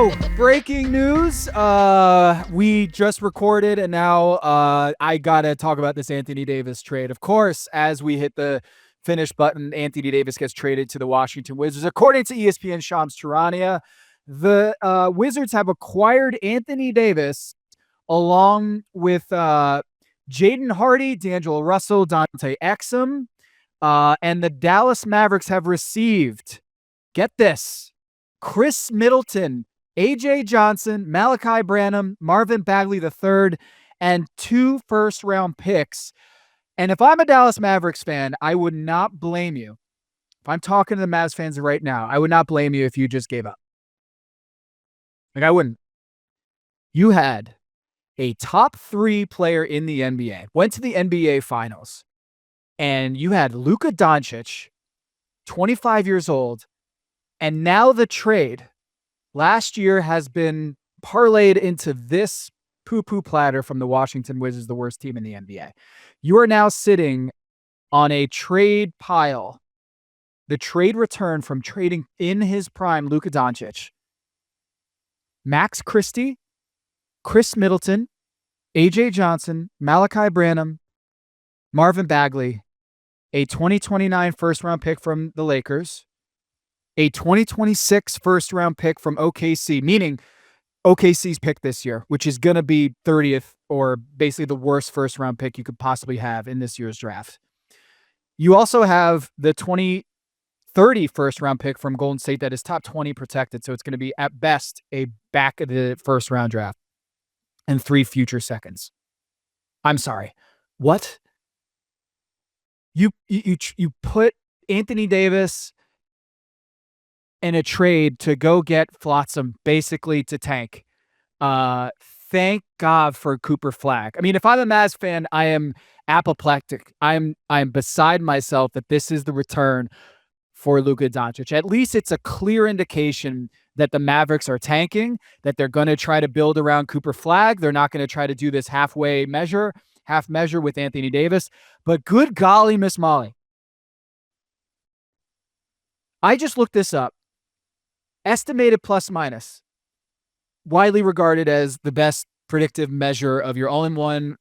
So, breaking news. We just recorded, and now I gotta talk about this Anthony Davis trade. Of course, as we hit the finish button, Anthony Davis gets traded to the Washington Wizards. According to ESPN Shams Charania, the Wizards have acquired Anthony Davis along with Jaden Hardy, D'Angelo Russell, Dante Exum, and the Dallas Mavericks have received, get this, Chris Middleton, AJ Johnson, Malachi Branham, Marvin Bagley III, and 2 first-round picks. And if I'm a Dallas Mavericks fan, I would not blame you. If I'm talking to the Mavs fans right now, I would not blame you if you just gave up. Like, I wouldn't. You had a top 3 player in the NBA, went to the NBA Finals, and you had Luka Doncic, 25 years old, and now the trade last year has been parlayed into this poo-poo platter from the Washington Wizards, the worst team in the NBA. You are now sitting on a trade pile, the trade return from trading in his prime Luka Doncic, Max Christie, Chris Middleton, AJ Johnson, Malachi Branham, Marvin Bagley, a 2029 first-round pick from the Lakers, a 2026 first-round pick from OKC, meaning OKC's pick this year, which is going to be 30th or basically the worst first-round pick you could possibly have in this year's draft. You also have the 2030 first-round pick from Golden State that is top 20 protected, so it's going to be at best a back of the first-round draft and 3 future seconds. I'm sorry. What? You put Anthony Davis in a trade to go get Flotsam, basically to tank. Thank God for Cooper Flagg. I mean, if I'm a Mavs fan, I am apoplectic. I'm beside myself that this is the return for Luka Doncic. At least it's a clear indication that the Mavericks are tanking, that they're going to try to build around Cooper Flagg. They're not going to try to do this half measure with Anthony Davis. But good golly, Miss Molly. I just looked this up. Estimated plus minus, widely regarded as the best predictive measure of your all-in-one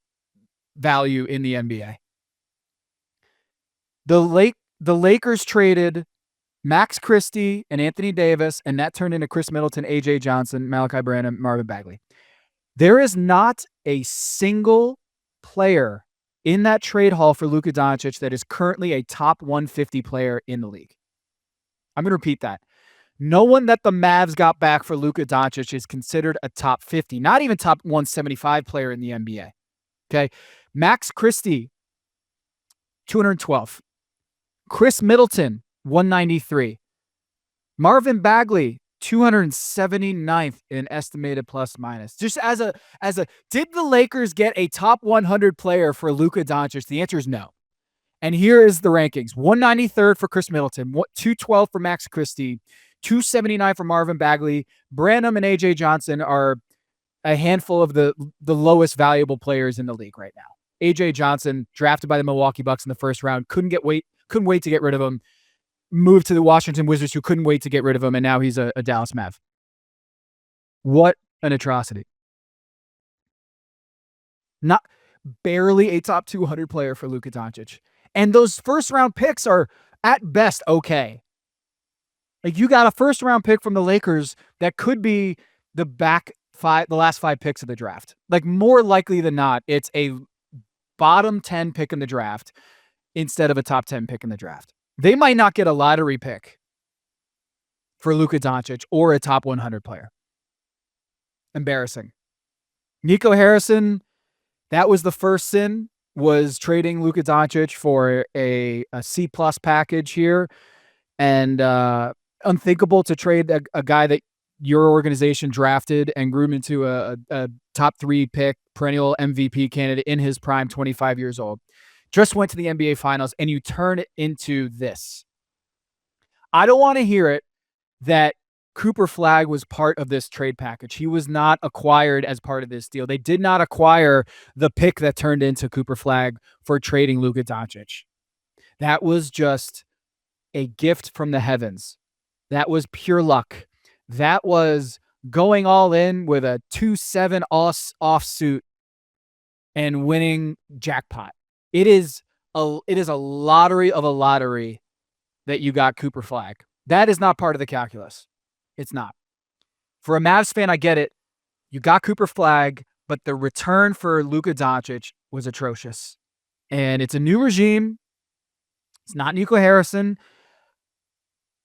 value in the NBA. The Lakers traded Max Christie and Anthony Davis, and that turned into Chris Middleton, AJ Johnson, Malachi Branham, Marvin Bagley. There is not a single player in that trade haul for Luka Doncic that is currently a top 150 player in the league. I'm going to repeat that. No one that the Mavs got back for Luka Doncic is considered a top 50, not even top 175 player in the NBA. Okay. Max Christie, 212. Chris Middleton, 193. Marvin Bagley, 279th in estimated plus minus. Just as a, did the Lakers get a top 100 player for Luka Doncic? The answer is no. And here is the rankings. 193rd for Chris Middleton, 212 for Max Christie, 279 for Marvin Bagley. Branham and AJ Johnson are a handful of the lowest valuable players in the league right now. AJ Johnson, drafted by the Milwaukee Bucks in the first round, couldn't wait to get rid of him. Moved to the Washington Wizards, who couldn't wait to get rid of him, and now he's a Dallas Mav. What an atrocity. Not barely a top 200 player for Luka Doncic. And those first-round picks are, at best, okay. Like, you got a first-round pick from the Lakers that could be the last 5 picks of the draft. Like, more likely than not, it's a bottom 10 pick in the draft instead of a top 10 pick in the draft. They might not get a lottery pick for Luka Doncic or a top 100 player. Embarrassing. Nico Harrison, that was the first sin, was trading Luka Doncic for a C+ package here. And unthinkable to trade a guy that your organization drafted and grew him into a top 3 pick, perennial MVP candidate in his prime, 25 years old. Just went to the NBA Finals, and you turn it into this. I don't want to hear it that Cooper Flagg was part of this trade package. He was not acquired as part of this deal. They did not acquire the pick that turned into Cooper Flagg for trading Luka Doncic. That was just a gift from the heavens. That was pure luck. That was going all in with a 2-7 offsuit and winning jackpot. It is a lottery of a lottery that you got Cooper Flag. That is not part of the calculus. It's not. For a Mavs fan, I get it. You got Cooper Flag, but the return for Luka Doncic was atrocious. And it's a new regime. It's not Nico Harrison.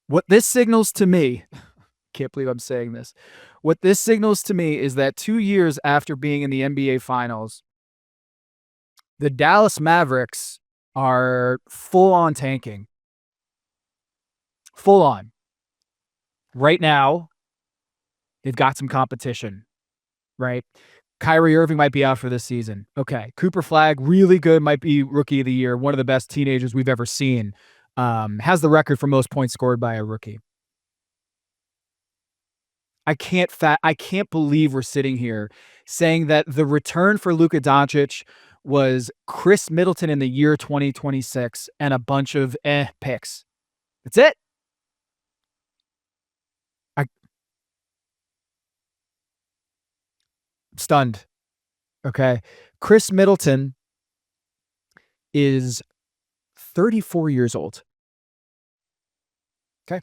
What this signals to me, can't believe I'm saying this. What this signals to me is that 2 years after being in the NBA Finals, the Dallas Mavericks are full on tanking. Full on. Right now, they've got some competition, right? Kyrie Irving might be out for this season. Okay. Cooper Flag, really good, might be rookie of the year, one of the best teenagers we've ever seen. Has the record for most points scored by a rookie. I can't believe we're sitting here saying that the return for Luka Doncic was Chris Middleton in the year 2026 and a bunch of picks. That's it. I'm stunned. Okay. Chris Middleton is 34 years old. Okay.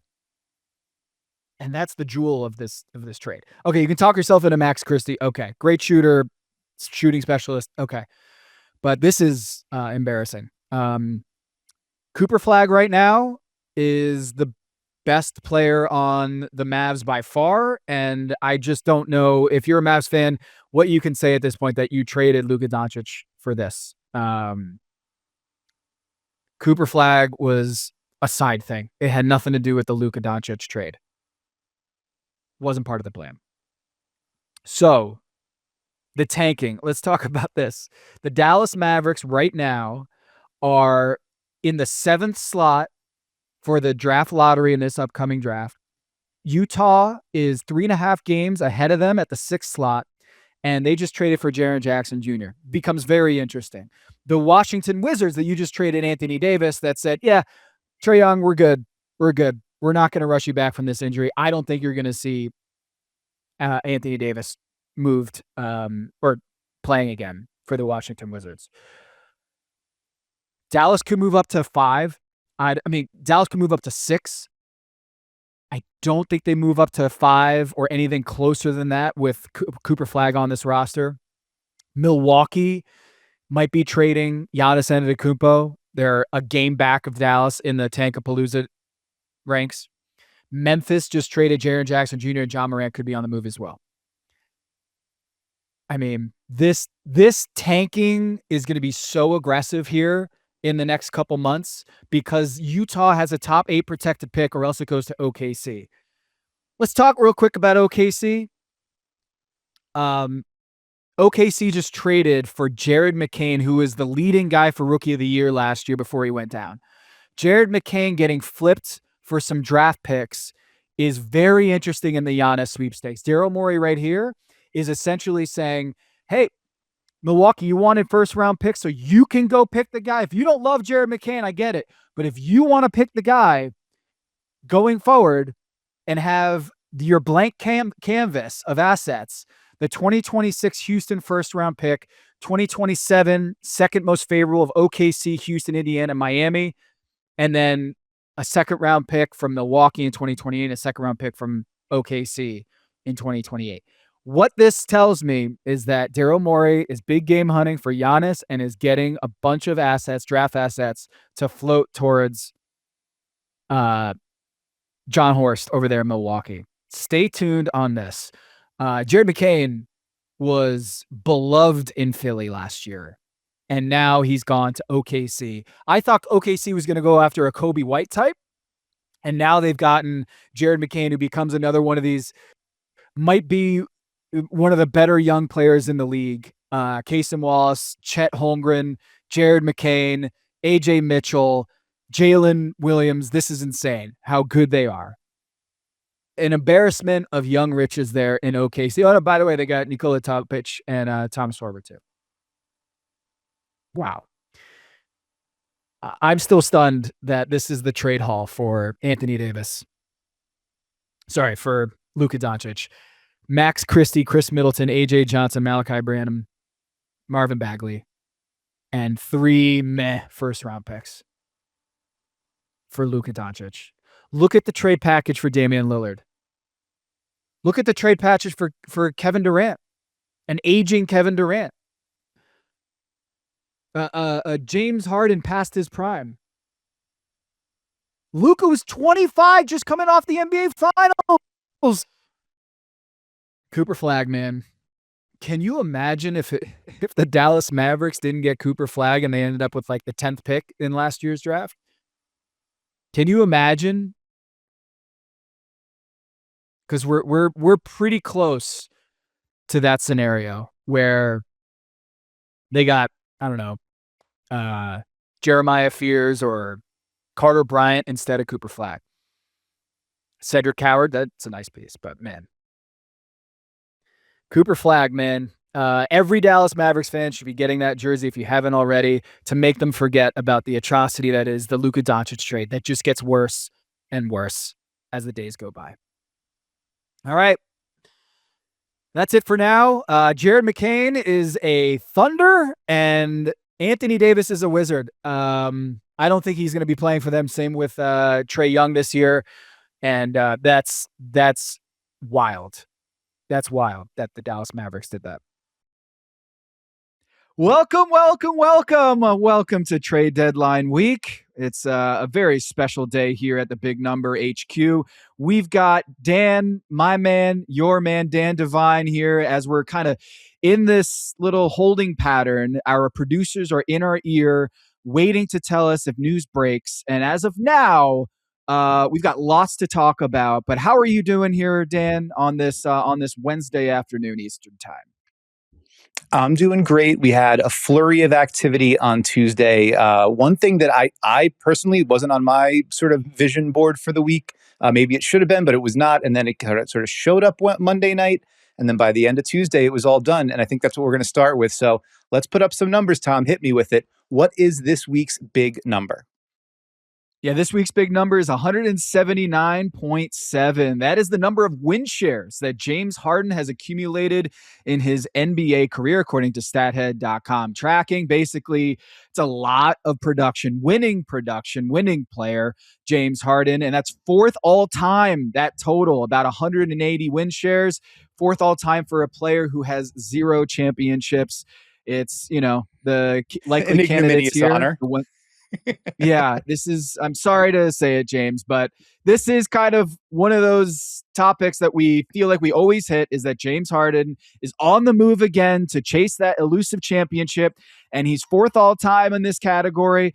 And that's the jewel of this trade. Okay, you can talk yourself into Max Christie. Okay. Great shooter, shooting specialist. Okay. But this is embarrassing. Cooper Flag right now is the best player on the Mavs by far, and I just don't know, if you're a Mavs fan, what you can say at this point that you traded Luka Doncic for this. Cooper Flag was a side thing. It had nothing to do with the Luka Doncic trade. Wasn't part of the plan. So, the tanking. Let's talk about this. The Dallas Mavericks right now are in the 7th slot for the draft lottery in this upcoming draft. Utah is 3.5 games ahead of them at the 6th slot, and they just traded for Jaren Jackson Jr. Becomes very interesting. The Washington Wizards that you just traded Anthony Davis that said, yeah, Trae Young, we're good. We're good. We're not going to rush you back from this injury. I don't think you're going to see Anthony Davis moved or playing again for the Washington Wizards. Dallas could move up to 5. Dallas could move up to 6. I don't think they move up to 5 or anything closer than that with Cooper Flag on this roster. Milwaukee might be trading Giannis Antetokounmpo. They're a game back of Dallas in the Tankapalooza ranks. Memphis just traded Jaren Jackson Jr. and John Morant could be on the move as well. I mean, this tanking is going to be so aggressive here in the next couple months because Utah has a top 8 protected pick or else it goes to OKC. Let's talk real quick about OKC. OKC just traded for Jared McCain, who was the leading guy for Rookie of the Year last year before he went down. Jared McCain getting flipped for some draft picks is very interesting in the Giannis sweepstakes. Daryl Morey right here is essentially saying, hey, Milwaukee, you wanted first-round picks, so you can go pick the guy. If you don't love Jared McCain, I get it. But if you want to pick the guy going forward and have your blank canvas of assets, the 2026 Houston first-round pick, 2027 second most favorable of OKC, Houston, Indiana, Miami, and then a second-round pick from Milwaukee in 2028 and a second-round pick from OKC in 2028. What this tells me is that Daryl Morey is big game hunting for Giannis and is getting a bunch of assets, draft assets, to float towards John Horst over there in Milwaukee. Stay tuned on this. Jared McCain was beloved in Philly last year, and now he's gone to OKC. I thought OKC was going to go after a Kobe White type, and now they've gotten Jared McCain, who becomes another one of these, might be one of the better young players in the league. Casey Wallace, Chet Holmgren, Jared McCain, AJ Mitchell, Jalen Williams. This is insane how good they are. An embarrassment of young riches there in OKC. Oh, by the way, they got Nikola Topic and Thomas Sorber too. Wow. I'm still stunned that this is the trade haul for Anthony Davis. Sorry, for Luka Doncic. Max Christie, Chris Middleton, AJ Johnson, Malachi Branham, Marvin Bagley, and 3 meh first-round picks for Luka Doncic. Look at the trade package for Damian Lillard. Look at the trade package for Kevin Durant, an aging Kevin Durant. James Harden past his prime. Luka was 25, just coming off the NBA Finals. Cooper Flag, man. Can you imagine if the Dallas Mavericks didn't get Cooper Flag and they ended up with like the 10th pick in last year's draft? Can you imagine? Because we're pretty close to that scenario where they got, I don't know, Jeremiah Fears or Carter Bryant instead of Cooper Flag. Cedric Howard, that's a nice piece, but man. Cooper Flag, man. Every Dallas Mavericks fan should be getting that jersey if you haven't already, to make them forget about the atrocity that is the Luka Doncic trade that just gets worse and worse as the days go by. All right. That's it for now. Jared McCain is a Thunder and Anthony Davis is a Wizard. I don't think he's going to be playing for them. Same with Trae Young this year. And that's wild. That's wild that the Dallas Mavericks did that. Welcome to Trade Deadline Week. It's a very special day here at the Big Number HQ. We've got Dan, my man, your man, Dan Devine here as we're kind of in this little holding pattern. Our producers are in our ear waiting to tell us if news breaks. And as of now, we've got lots to talk about. But how are you doing here, Dan, on this Wednesday afternoon Eastern time? I'm doing great. We had a flurry of activity on Tuesday. One thing that I personally wasn't on my sort of vision board for the week. Maybe it should have been, but it was not. And then it sort of showed up Monday night. And then by the end of Tuesday, it was all done. And I think that's what we're going to start with. So let's put up some numbers, Tom. Hit me with it. What is this week's big number? Yeah, this week's big number is 179.7. That is the number of win shares that James Harden has accumulated in his NBA career, according to stathead.com tracking. Basically, it's a lot of winning player, James Harden, and that's fourth all time, that total, about 180 win shares, fourth all time for a player who has 0 championships. It's, the likely candidates here. Honor. Yeah, I'm sorry to say it, James, but this is kind of one of those topics that we feel like we always hit, is that James Harden is on the move again to chase that elusive championship, and he's fourth all time in this category.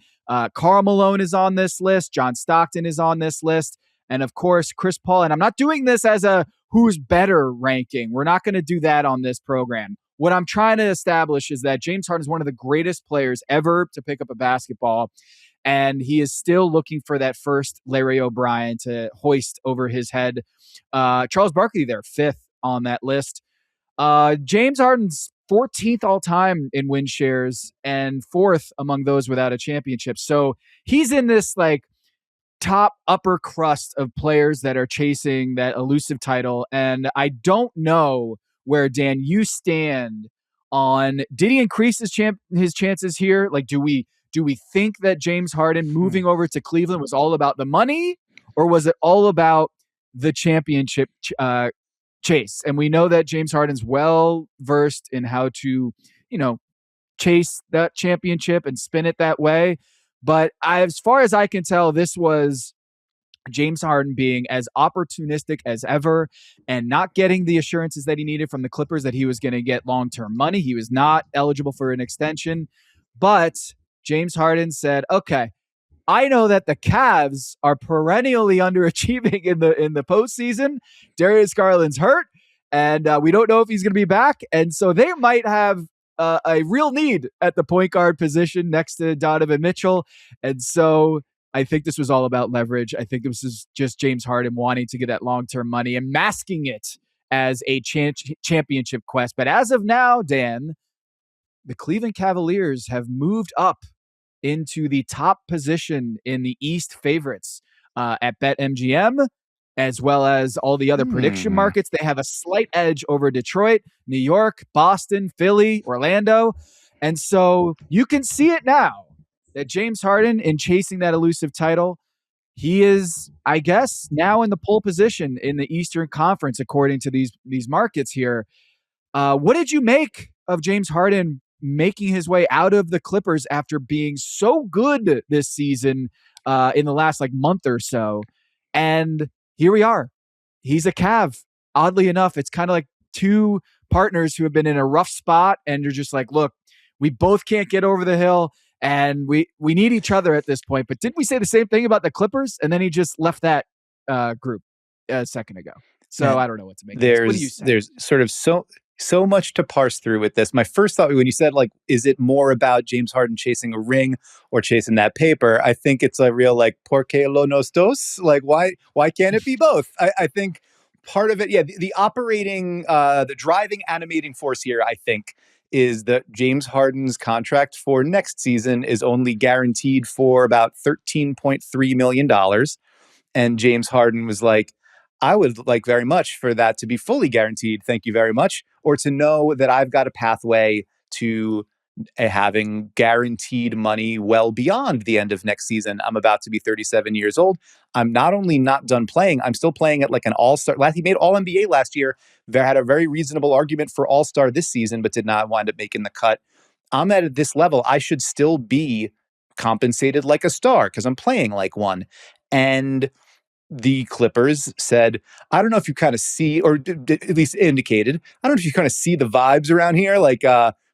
Karl Malone is on this list. John Stockton is on this list. And of course, Chris Paul. And I'm not doing this as a who's better ranking. We're not going to do that on this program. What I'm trying to establish is that James Harden is one of the greatest players ever to pick up a basketball, and he is still looking for that first Larry O'Brien to hoist over his head. Charles Barkley there, 5th on that list. James Harden's 14th all-time in win shares and 4th among those without a championship. So he's in this top upper crust of players that are chasing that elusive title, and I don't know where, Dan, you stand on, did he increase his chances here? Do we think that James Harden moving over to Cleveland was all about the money, or was it all about the championship chase? And we know that James Harden's well versed in how to, chase that championship and spin it that way. But as far as I can tell, this was James Harden being as opportunistic as ever and not getting the assurances that he needed from the Clippers that he was going to get long-term money. He was not eligible for an extension, but James Harden said, okay, I know that the Cavs are perennially underachieving in the postseason. Darius Garland's hurt, and we don't know if he's going to be back. And so they might have a real need at the point guard position next to Donovan Mitchell. And so I think this was all about leverage. I think this is just James Harden wanting to get that long-term money and masking it as a championship quest. But as of now, Dan, the Cleveland Cavaliers have moved up into the top position in the East favorites at BetMGM. as well as all the other prediction Hmm. markets. They have a slight edge over Detroit, New York, Boston, Philly, Orlando. And so you can see it now that James Harden, in chasing that elusive title, he is, I guess, now in the pole position in the Eastern Conference, according to these markets here. What did you make of James Harden making his way out of the Clippers after being so good this season in the last like month or so? And here we are. He's a Cav. Oddly enough, it's kind of like two partners who have been in a rough spot and you're just like, look, we both can't get over the hill and we need each other at this point. But didn't we say the same thing about the Clippers? And then he just left that group a second ago. So Man, I don't know what to make of this. What do you say? there's sort of so much to parse through with this. My first thought when you said like, is it more about James Harden chasing a ring or chasing that paper? I think it's a real like, ¿por qué lo nos dos? Like, why can't it be both? I think part of it, yeah, the operating, the driving animating force here, I think, is that James Harden's contract for next season is only guaranteed for about $13.3 million. And James Harden was like, I would like very much for that to be fully guaranteed. Thank you very much. Or to know that I've got a pathway to having guaranteed money well beyond the end of next season. I'm about to be 37 years old. I'm not only not done playing, I'm still playing at like an all-star. He made all NBA last year. Had a very reasonable argument for all-star this season, but did not wind up making the cut. I'm at this level. I should still be compensated like a star because I'm playing like one. And the Clippers said, I don't know if you kind of see, or at least indicated, I don't know if you kind of see the vibes around here. Like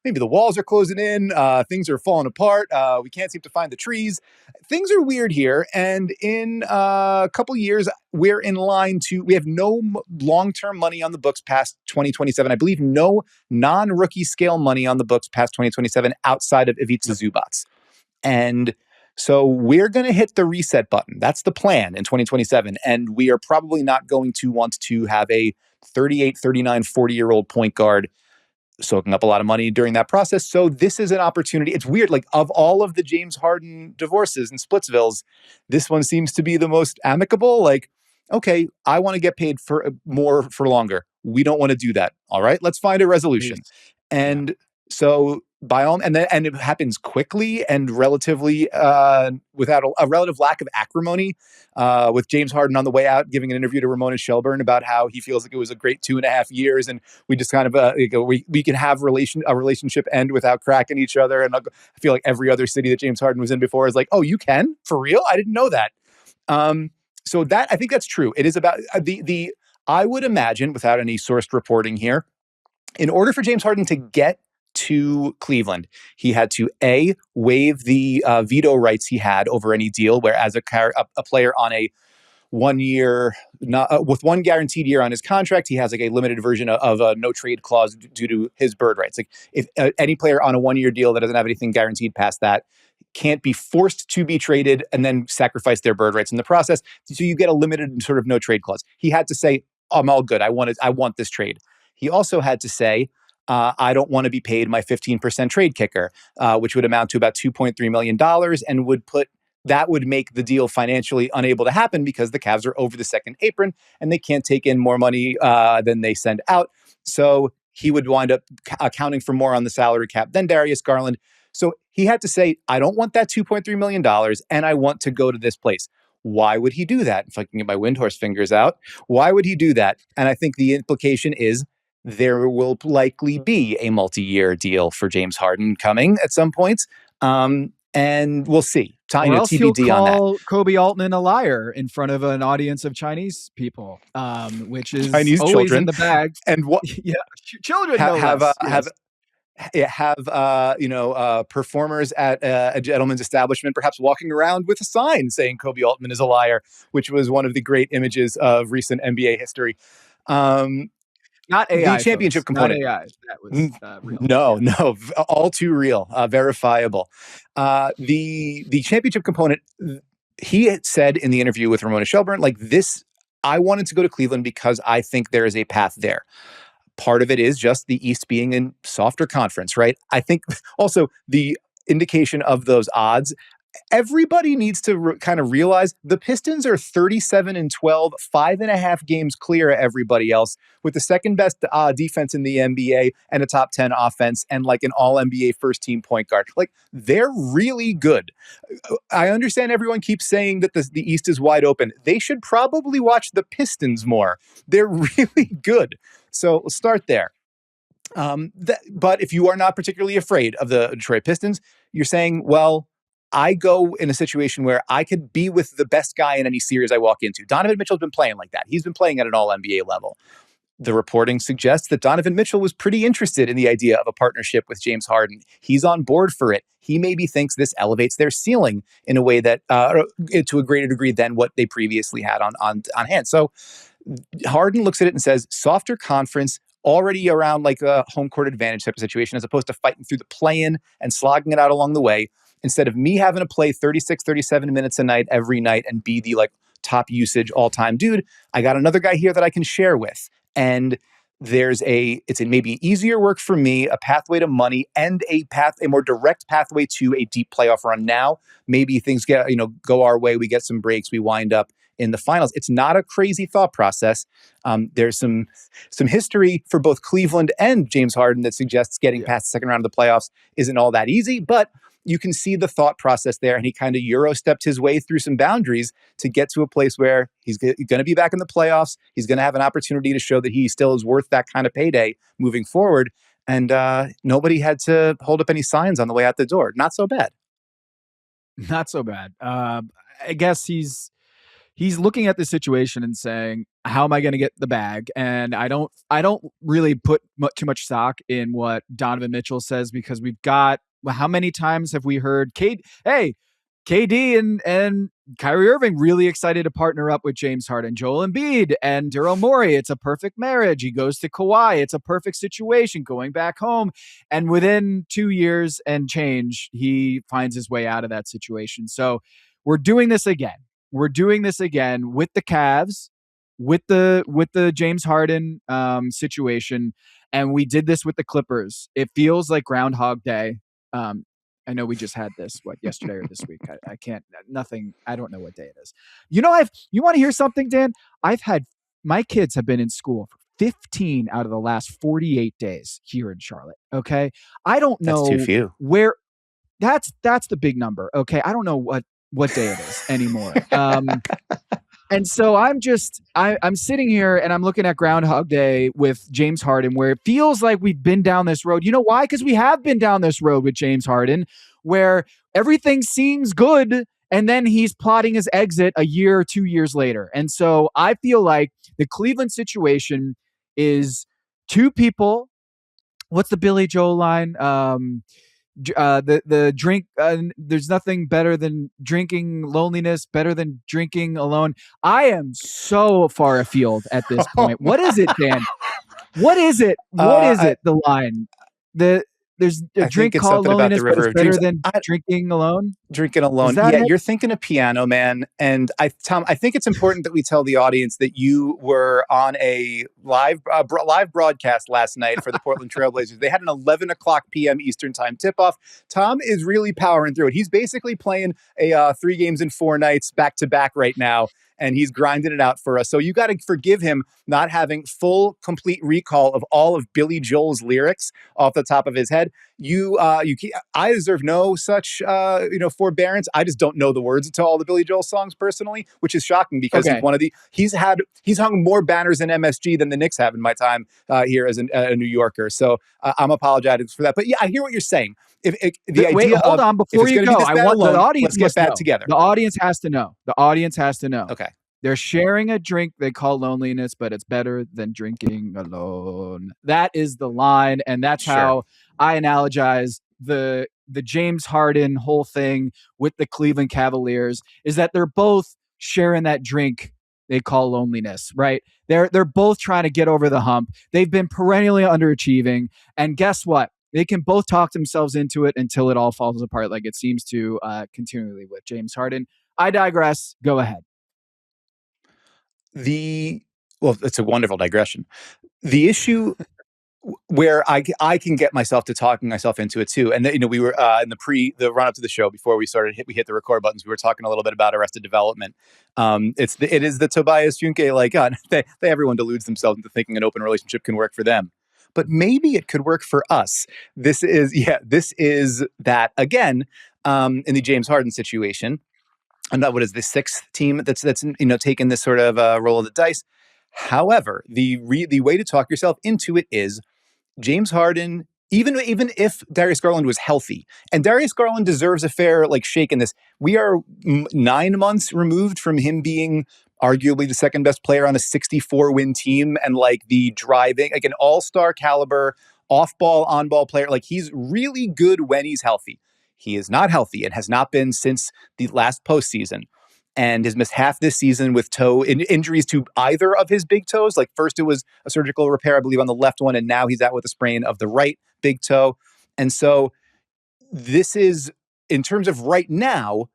maybe the walls are closing in, things are falling apart. We can't seem to find the trees. Things are weird here. And in a couple years, we're in line we have no long-term money on the books past 2027. I believe no non-rookie scale money on the books past 2027 outside of Ivica Zubats. And so we're going to hit the reset button. That's the plan in 2027. And we are probably not going to want to have a 38, 39, 40-year-old point guard soaking up a lot of money during that process. So this is an opportunity. It's weird. Like of all of the James Harden divorces and Splitsvilles, this one seems to be the most amicable. Like, okay, I want to get paid for more for longer. We don't want to do that. All right, let's find a resolution. Please. And so by all, and it happens quickly and relatively without a relative lack of acrimony. With James Harden on the way out, giving an interview to Ramona Shelburne about how he feels like it was a great 2.5 years, and we just kind of we can have a relationship end without cracking each other. And I feel like every other city that James Harden was in before is like, oh, you can for real? I didn't know that. So that I think that's true. It is about the. I would imagine, without any sourced reporting here, in order for James Harden to get to Cleveland, he had to waive the veto rights he had over any deal, whereas a player on a 1 year, with one guaranteed year on his contract, he has like a limited version of a no trade clause due to his bird rights. Like if any player on a 1 year deal that doesn't have anything guaranteed past that can't be forced to be traded and then sacrifice their bird rights in the process. So you get a limited sort of no trade clause. He had to say, I'm all good. I want this trade. He also had to say, I don't want to be paid my 15% trade kicker, which would amount to about $2.3 million and would make the deal financially unable to happen because the Cavs are over the second apron and they can't take in more money than they send out. So he would wind up accounting for more on the salary cap than Darius Garland. So he had to say, I don't want that $2.3 million and I want to go to this place. Why would he do that? If I can get my Windhorse fingers out, why would he do that? And I think the implication is there will likely be a multi-year deal for James Harden coming at some point. And we'll see. Or else TBD he'll on that. call Kobe Altman a liar in front of an audience of Chinese people, which is Chinese always children. in the bag. And what? Yeah, children Performers at a gentleman's establishment, perhaps walking around with a sign saying Kobe Altman is a liar, which was one of the great images of recent NBA history. Not AI. The championship component. Not AI. That was real. No, all too real, verifiable. The championship component. He had said in the interview with Ramona Shelburne, like this, I wanted to go to Cleveland because I think there is a path there. Part of it is just the East being in softer conference, right? I think also the indication of those odds. everybody needs to kind of realize the Pistons are 37-12, 5.5 games clear of everybody else, with the second best defense in the NBA and a top 10 offense and like an all NBA first team point guard. Like, they're really good. I understand everyone keeps saying that the East is wide open. They should probably watch the Pistons more. They're really good. So let's start there. But if you are not particularly afraid of the Detroit Pistons, you're saying, well, I go in a situation where I could be with the best guy in any series I walk into. Donovan Mitchell's been playing like that. He's been playing at an all NBA level. The reporting suggests that Donovan Mitchell was pretty interested in the idea of a partnership with James Harden. He's on board for it. He maybe thinks this elevates their ceiling in a way that, to a greater degree than what they previously had on hand. So Harden looks at it and says, softer conference, already around like a home court advantage type of situation, as opposed to fighting through the play-in and slogging it out along the way. Instead of me having to play 36, 37 minutes a night every night and be the like top usage all-time dude, I got another guy here that I can share with. And it's a maybe easier work for me, a pathway to money, and a more direct pathway to a deep playoff run. Now, maybe things go our way. We get some breaks. We wind up in the finals. It's not a crazy thought process. There's some history for both Cleveland and James Harden that suggests getting past the second round of the playoffs isn't all that easy, but you can see the thought process there, and he kind of Euro-stepped his way through some boundaries to get to a place where he's going to be back in the playoffs. He's going to have an opportunity to show that he still is worth that kind of payday moving forward. And nobody had to hold up any signs on the way out the door. Not so bad. Not so bad. I guess he's looking at the situation and saying, how am I going to get the bag? And I don't really put too much stock in what Donovan Mitchell says, because we've got, how many times have we heard KD and Kyrie Irving really excited to partner up with James Harden, Joel Embiid and Daryl Morey. It's a perfect marriage. He goes to Kawhi. It's a perfect situation going back home. And within 2 years and change, he finds his way out of that situation. So we're doing this again. We're doing this again with the Cavs, with the James Harden situation, and we did this with the Clippers. It feels like Groundhog Day. I know we just had this yesterday or this week. I can't. Nothing. I don't know what day it is. You want to hear something, Dan? My kids have been in school for 15 out of the last 48 days here in Charlotte. Okay, I don't know. That's too few. Where. That's the big number. Okay, I don't know what day it is anymore. And so I'm sitting here and I'm looking at Groundhog Day with James Harden, where it feels like we've been down this road. You know why? Because we have been down this road with James Harden, where everything seems good, and then he's plotting his exit a year or 2 years later. And so I feel like the Cleveland situation is two people. What's the Billy Joel line? The drink, there's nothing better than drinking loneliness, better than drinking alone. I am so far afield at this point. What is it, Dan? What is it? The line? There's a drink called loneliness, but it's better than drinking alone. Drinking alone. Yeah, you're thinking of Piano Man. And Tom, I think it's important that we tell the audience that you were on a live broadcast last night for the Portland Trailblazers. They had an 11 o'clock p.m. Eastern time tip-off. Tom is really powering through it. He's basically playing a 3 games in 4 nights back to back right now, and he's grinding it out for us. So you got to forgive him not having full, complete recall of all of Billy Joel's lyrics off the top of his head. I deserve no such, forbearance. I just don't know the words to all the Billy Joel songs personally, which is shocking because he's hung more banners in MSG than the Knicks have in my time here as a New Yorker. So I'm apologizing for that. But yeah, I hear what you're saying. Hold on, before you go, I want the audience. Let's get back together. The audience has to know. The audience has to know. Okay. They're sharing a drink they call loneliness, but it's better than drinking alone. That is the line, and that's how I analogize the James Harden whole thing with the Cleveland Cavaliers, is that they're both sharing that drink they call loneliness, right? They're both trying to get over the hump. They've been perennially underachieving, and guess what? They can both talk themselves into it until it all falls apart, like it seems to continually with James Harden. I digress. Go ahead. It's a wonderful digression. The issue where I can get myself to talking myself into it too. And we were in the run up to the show before we started. We hit the record buttons. We were talking a little bit about Arrested Development. It is the Tobias Funke, like everyone deludes themselves into thinking an open relationship can work for them, but maybe it could work for us. This is that again in the James Harden situation. And what is the sixth team that's taken this sort of roll of the dice. However, the way to talk yourself into it is James Harden, even if Darius Garland was healthy, and Darius Garland deserves a fair shake in this. We are 9 months removed from him being arguably the second best player on a 64-win team, and the driving, an all-star caliber, off-ball, on-ball player. He's really good when he's healthy. He is not healthy and has not been since the last postseason, and has missed half this season with toe injuries to either of his big toes. First it was a surgical repair, I believe, on the left one, and now he's out with a sprain of the right big toe. And so this is, in terms of right now,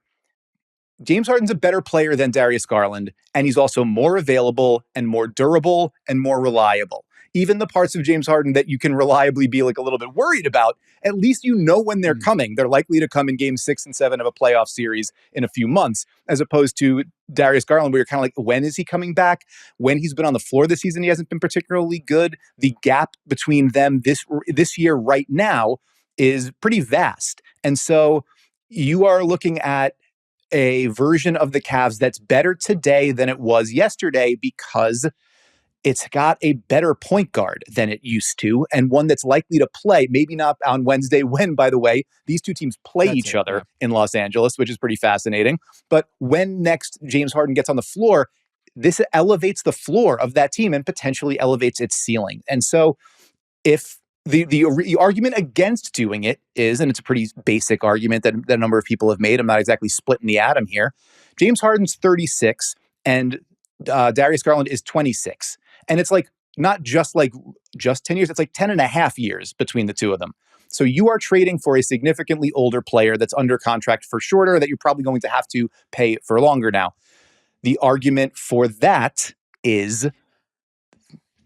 James Harden's a better player than Darius Garland, and he's also more available and more durable and more reliable. Even the parts of James Harden that you can reliably be a little bit worried about, at least when they're coming. They're likely to come in game 6 and 7 of a playoff series in a few months, as opposed to Darius Garland, where you're kind of when is he coming back? When he's been on the floor this season, he hasn't been particularly good. The gap between them this year right now is pretty vast. And so you are looking at a version of the Cavs that's better today than it was yesterday, because it's got a better point guard than it used to, and one that's likely to play, maybe not on Wednesday, when, by the way, these two teams play each other in Los Angeles, which is pretty fascinating. But when next James Harden gets on the floor, this elevates the floor of that team and potentially elevates its ceiling. And so if the argument against doing it is, and it's a pretty basic argument that a number of people have made, I'm not exactly splitting the atom here, James Harden's 36 and Darius Garland is 26. And it's not just 10 years, it's 10 and a half years between the two of them. So you are trading for a significantly older player that's under contract for shorter, that you're probably going to have to pay for longer now. The argument for that is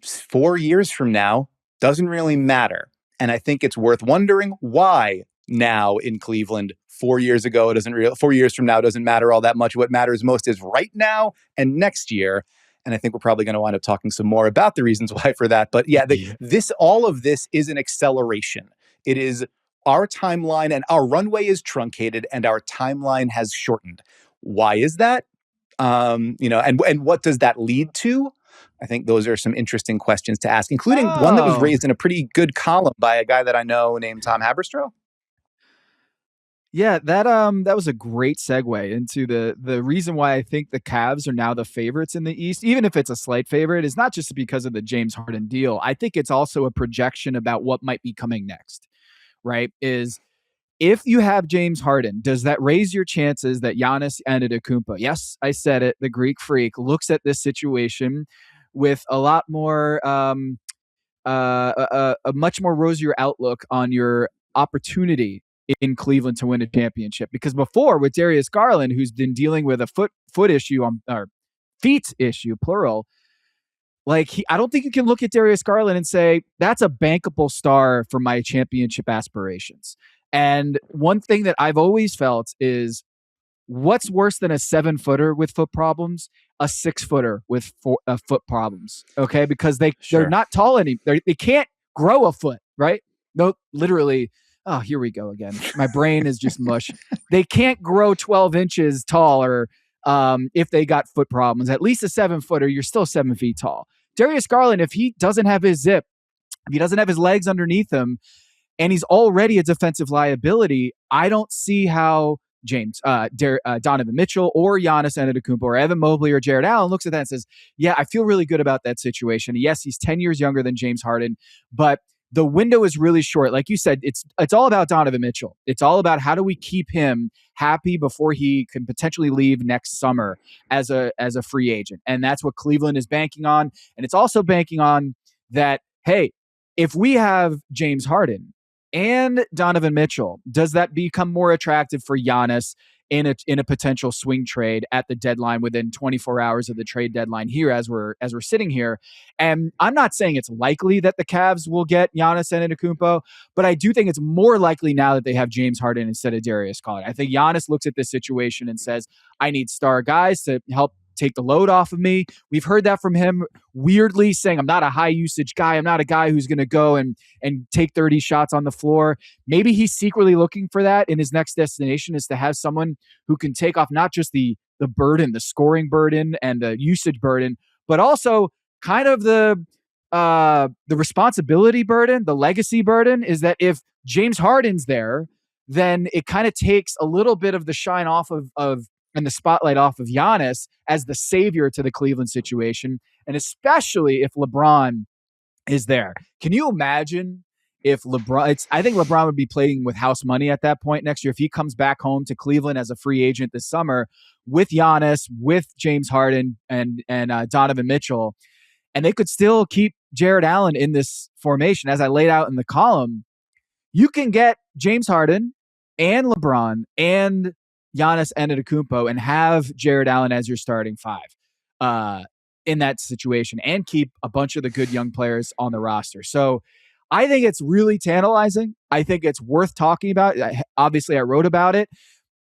4 years from now doesn't really matter. And I think it's worth wondering why now in Cleveland. 4 years ago, 4 years from now doesn't matter all that much. What matters most is right now and next year. And I think we're probably going to wind up talking some more about the reasons why for that. But all of this is an acceleration. It is our timeline, and our runway is truncated and our timeline has shortened. Why is that? And what does that lead to? I think those are some interesting questions to ask, including one that was raised in a pretty good column by a guy that I know named Tom Haberstroh. Yeah, that was a great segue into the reason why I think the Cavs are now the favorites in the East, even if it's a slight favorite, is not just because of the James Harden deal. I think it's also a projection about what might be coming next, right? Is if you have James Harden, does that raise your chances that Giannis Antetokounmpo, yes, I said it, the Greek freak, looks at this situation with a lot more, a much more rosier outlook on your opportunity in Cleveland to win a championship? Because before, with Darius Garland, who's been dealing with a foot issue or feet issue, plural, I don't think you can look at Darius Garland and say that's a bankable star for my championship aspirations. And one thing that I've always felt is, what's worse than a 7-footer with foot problems? A 6-footer with foot problems. Okay, because they're not tall anymore. They can't grow a foot, right? No, literally. Oh, here we go again. My brain is just mush. They can't grow 12 inches taller if they got foot problems. At least a 7-footer, you're still 7 feet tall. Darius Garland, if he doesn't have his zip, if he doesn't have his legs underneath him, and he's already a defensive liability, I don't see how Donovan Mitchell or Giannis Antetokounmpo or Evan Mobley or Jared Allen looks at that and says, yeah, I feel really good about that situation. Yes, he's 10 years younger than James Harden, but the window is really short. Like you said, it's all about Donovan Mitchell. It's all about how do we keep him happy before he can potentially leave next summer as a free agent. And that's what Cleveland is banking on. And it's also banking on that, hey, if we have James Harden and Donovan Mitchell, does that become more attractive for Giannis in a potential swing trade at the deadline within 24 hours of the trade deadline here as we're sitting here. And I'm not saying it's likely that the Cavs will get Giannis Antetokounmpo, but I do think it's more likely now that they have James Harden instead of Darius Garland. I think Giannis looks at this situation and says, I need star guys to help take the load off of me. We've heard that from him weirdly saying, I'm not a high usage guy. I'm not a guy who's going to go and take 30 shots on the floor. Maybe he's secretly looking for that in his next destination, is to have someone who can take off not just the burden, the scoring burden and the usage burden, but also kind of the responsibility burden, the legacy burden. Is that if James Harden's there, then it kind of takes a little bit of the shine off of and the spotlight off of Giannis as the savior to the Cleveland situation, and especially if LeBron is there. Can you imagine if LeBron? I think LeBron would be playing with house money at that point next year if he comes back home to Cleveland as a free agent this summer with Giannis, with James Harden, and Donovan Mitchell, and they could still keep Jared Allen in this formation. As I laid out in the column, you can get James Harden and LeBron and Giannis Antetokounmpo and have Jared Allen as your starting five in that situation, and keep a bunch of the good young players on the roster. So I think it's really tantalizing. I think it's worth talking about. Obviously, I wrote about it.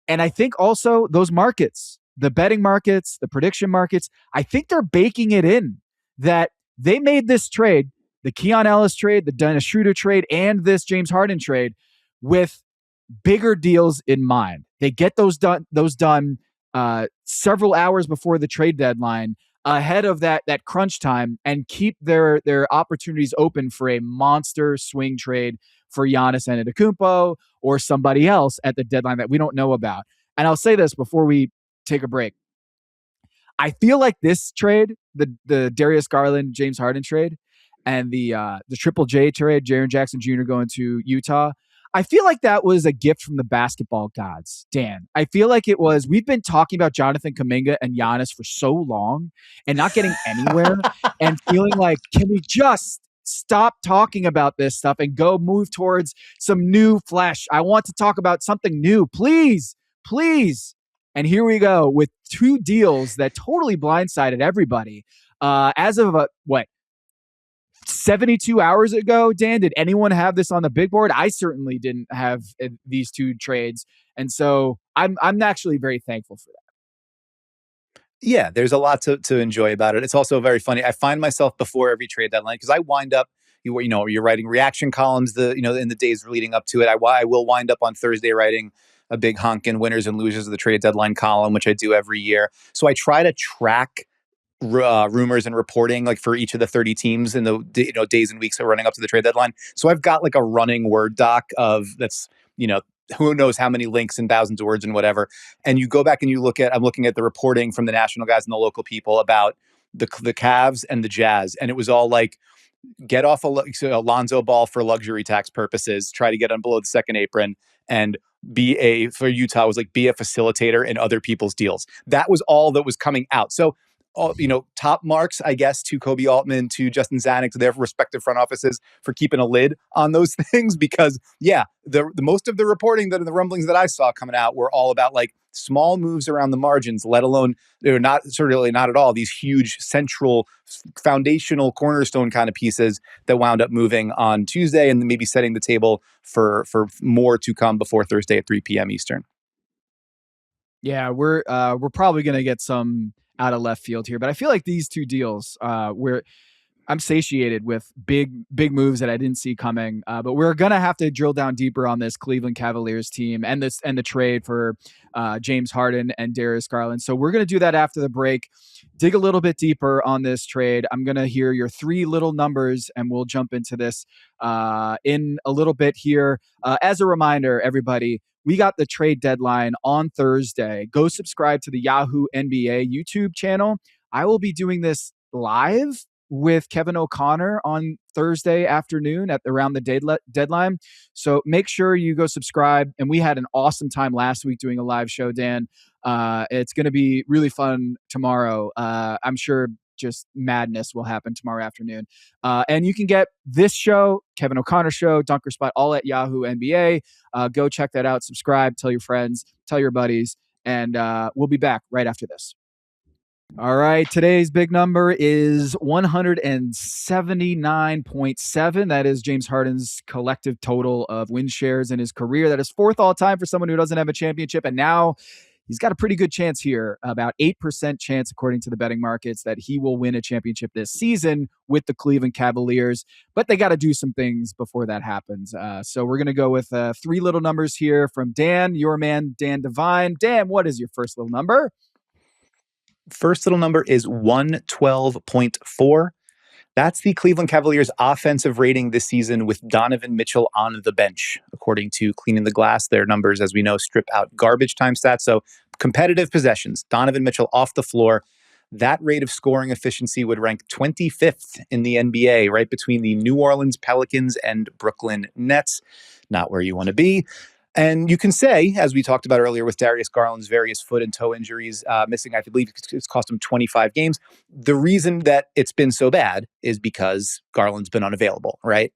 And I think also those markets, the betting markets, the prediction markets, I think they're baking it in that they made this trade, the Keon Ellis trade, the Dennis Schroeder trade, and this James Harden trade with bigger deals in mind. They get those done several hours before the trade deadline, ahead of that crunch time, and keep their opportunities open for a monster swing trade for Giannis Antetokounmpo or somebody else at the deadline that we don't know about. And I'll say this before we take a break. I feel like this trade, the Darius Garland, James Harden trade, and the Triple J trade, Jaren Jackson Jr. going to Utah, I feel like that was a gift from the basketball gods, Dan. I feel like it was. We've been talking about Jonathan Kuminga and Giannis for so long and not getting anywhere and feeling like, can we just stop talking about this stuff and go move towards some new flesh? I want to talk about something new. Please, please. And here we go with two deals that totally blindsided everybody. As of 72 hours ago, Dan, did anyone have this on the big board? I certainly didn't have these two trades. And so I'm actually very thankful for that. Yeah, there's a lot to enjoy about it. It's also very funny. I find myself before every trade deadline, because I wind up, you're writing reaction columns in the days leading up to it. I will wind up on Thursday writing a big honkin' winners and losers of the trade deadline column, which I do every year. So I try to track rumors and reporting like for each of the 30 teams in the days and weeks that are running up to the trade deadline. So I've got like a running Word doc of that's who knows how many links and thousands of words and whatever. And you go back and I'm looking at the reporting from the national guys and the local people about the Cavs and the Jazz, and it was all like, get off Alonzo Ball for luxury tax purposes, try to get on below the second apron, and for Utah was like, be a facilitator in other people's deals. That was all that was coming out. So top marks, I guess, to Kobe Altman, to Justin Zanuck, to their respective front offices for keeping a lid on those things. Because, yeah, the most of the reporting the rumblings that I saw coming out were all about like small moves around the margins, let alone they're not at all these huge central foundational cornerstone kind of pieces that wound up moving on Tuesday and maybe setting the table for more to come before Thursday at 3 p.m. Eastern. Yeah, we're probably going to get some out of left field here, but I feel like these two deals, I'm satiated with big moves that I didn't see coming. But we're gonna have to drill down deeper on this Cleveland Cavaliers team and the trade for James Harden and Darius Garland. So we're gonna do that after the break. Dig a little bit deeper on this trade. I'm gonna hear your three little numbers, and we'll jump into this in a little bit here. As a reminder, everybody, we got the trade deadline on Thursday. Go subscribe to the Yahoo NBA YouTube channel. I will be doing this live with Kevin O'Connor on Thursday afternoon at around the deadline. So make sure you go subscribe. And we had an awesome time last week doing a live show, Dan. It's going to be really fun tomorrow. I'm sure just madness will happen tomorrow afternoon. And you can get this show, Kevin O'Connor show, Dunker Spot, all at Yahoo NBA. Go check that out. Subscribe, tell your friends, tell your buddies. And we'll be back right after this. All right, today's big number is 179.7. That is James Harden's collective total of win shares in his career. That is fourth all time for someone who doesn't have a championship. And now he's got a pretty good chance here, about 8% chance, according to the betting markets, that he will win a championship this season with the Cleveland Cavaliers. But they got to do some things before that happens. So we're going to go with three little numbers here from Dan, your man, Dan Devine. Dan, what is your first little number? First little number is 112.4. That's the Cleveland Cavaliers offensive rating this season with Donovan Mitchell on the bench. According to Cleaning the Glass, their numbers, as we know, strip out garbage time stats. So competitive possessions, Donovan Mitchell off the floor. That rate of scoring efficiency would rank 25th in the NBA, right between the New Orleans Pelicans and Brooklyn Nets. Not where you want to be. And you can say, as we talked about earlier with Darius Garland's various foot and toe injuries missing, I believe it's cost him 25 games. The reason that it's been so bad is because Garland's been unavailable, right?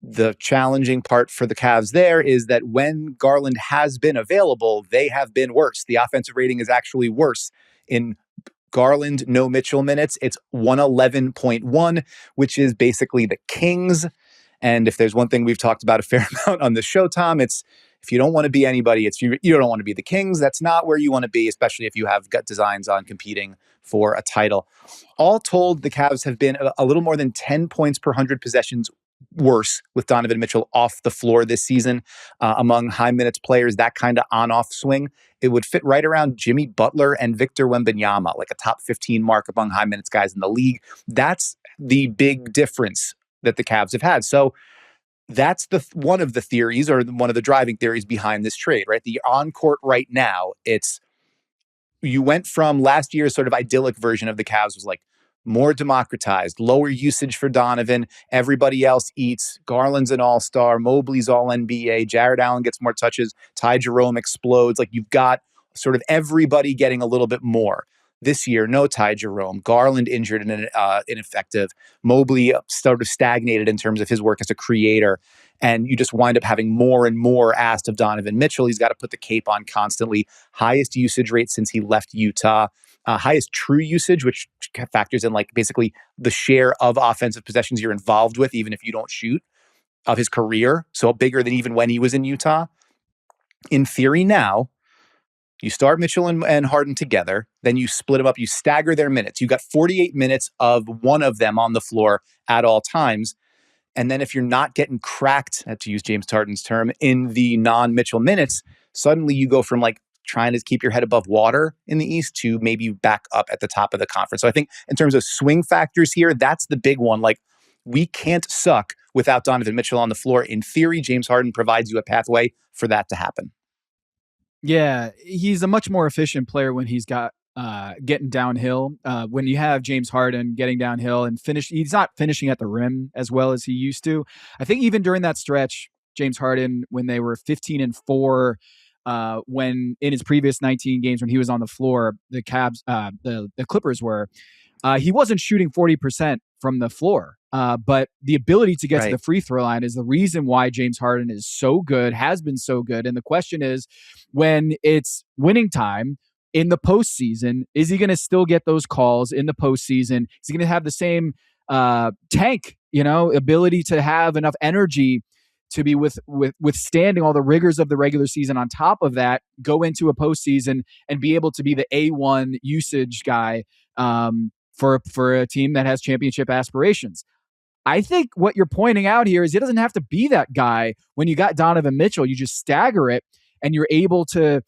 The challenging part for the Cavs there is that when Garland has been available, they have been worse. The offensive rating is actually worse. In Garland, no Mitchell minutes, it's 111.1, which is basically the Kings. And if there's one thing we've talked about a fair amount on the show, Tom, it's if you don't want to be anybody, it's you don't want to be the Kings. That's not where you want to be, especially if you have gut designs on competing for a title. All told, the Cavs have been a little more than 10 points per 100 possessions worse with Donovan Mitchell off the floor this season. Among high minutes players, that kind of on-off swing, it would fit right around Jimmy Butler and Victor Wembanyama, like a top 15 mark among high minutes guys in the league. That's the big difference that the Cavs have had. So that's one of the theories, or one of the driving theories behind this trade, right? The on-court right now, you went from last year's sort of idyllic version of the Cavs was like more democratized, lower usage for Donovan. Everybody else eats. Garland's an all-star. Mobley's all-NBA. Jared Allen gets more touches. Ty Jerome explodes. Like you've got sort of everybody getting a little bit more. This year, no Ty Jerome. Garland injured and ineffective. Mobley sort of stagnated in terms of his work as a creator. And you just wind up having more and more asked of Donovan Mitchell. He's got to put the cape on constantly. Highest usage rate since he left Utah. Highest true usage, which factors in like basically the share of offensive possessions you're involved with, even if you don't shoot, of his career. So bigger than even when he was in Utah. In theory now, you start Mitchell and Harden together, then you split them up, you stagger their minutes. You got 48 minutes of one of them on the floor at all times. And then if you're not getting cracked, to use James Harden's term, in the non-Mitchell minutes, suddenly you go from like trying to keep your head above water in the East to maybe back up at the top of the conference. So I think in terms of swing factors here, that's the big one. Like we can't suck without Donovan Mitchell on the floor. In theory, James Harden provides you a pathway for that to happen. Yeah, he's a much more efficient player when he's got getting downhill. When you have James Harden getting downhill and he's not finishing at the rim as well as he used to. I think even during that stretch, James Harden, when they were 15-4, when in his previous 19 games when he was on the floor, the Cavs, the Clippers were, he wasn't shooting 40% from the floor. But the ability to get to the free throw line is the reason why James Harden is so good, has been so good. And the question is, when it's winning time in the postseason, is he going to still get those calls in the postseason? Is he going to have the same tank, ability to have enough energy to be withstanding all the rigors of the regular season? On top of that, go into a postseason and be able to be the A1 usage guy for a team that has championship aspirations. I think what you're pointing out here is he doesn't have to be that guy. When you got Donovan Mitchell, you just stagger it and you're able to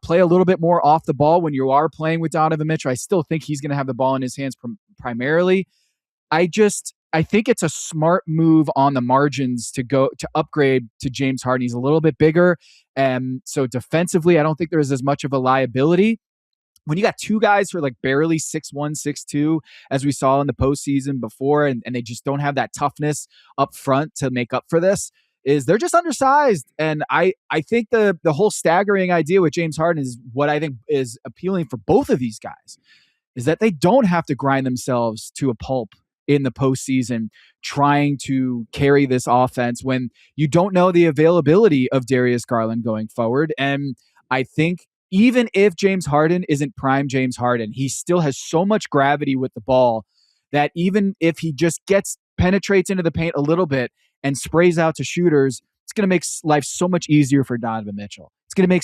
play a little bit more off the ball when you are playing with Donovan Mitchell. I still think he's going to have the ball in his hands primarily. I think it's a smart move on the margins to upgrade to James Harden. He's a little bit bigger. And so defensively, I don't think there's as much of a liability. When you got two guys who are like barely 6'1", 6'2", as we saw in the postseason before, and they just don't have that toughness up front to make up for this, is they're just undersized. And I think the whole staggering idea with James Harden is what I think is appealing for both of these guys, is that they don't have to grind themselves to a pulp in the postseason trying to carry this offense when you don't know the availability of Darius Garland going forward. And I think even if James Harden isn't prime James Harden, he still has so much gravity with the ball that even if he just penetrates into the paint a little bit and sprays out to shooters, it's going to make life so much easier for Donovan Mitchell. It's going to make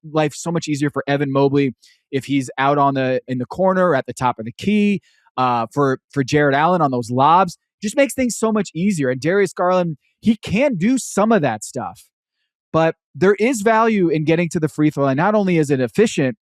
life so much easier for Evan Mobley if he's out in the corner or at the top of the key. For Jared Allen on those lobs, just makes things so much easier. And Darius Garland, he can do some of that stuff, but there is value in getting to the free throw line. Not only is it efficient,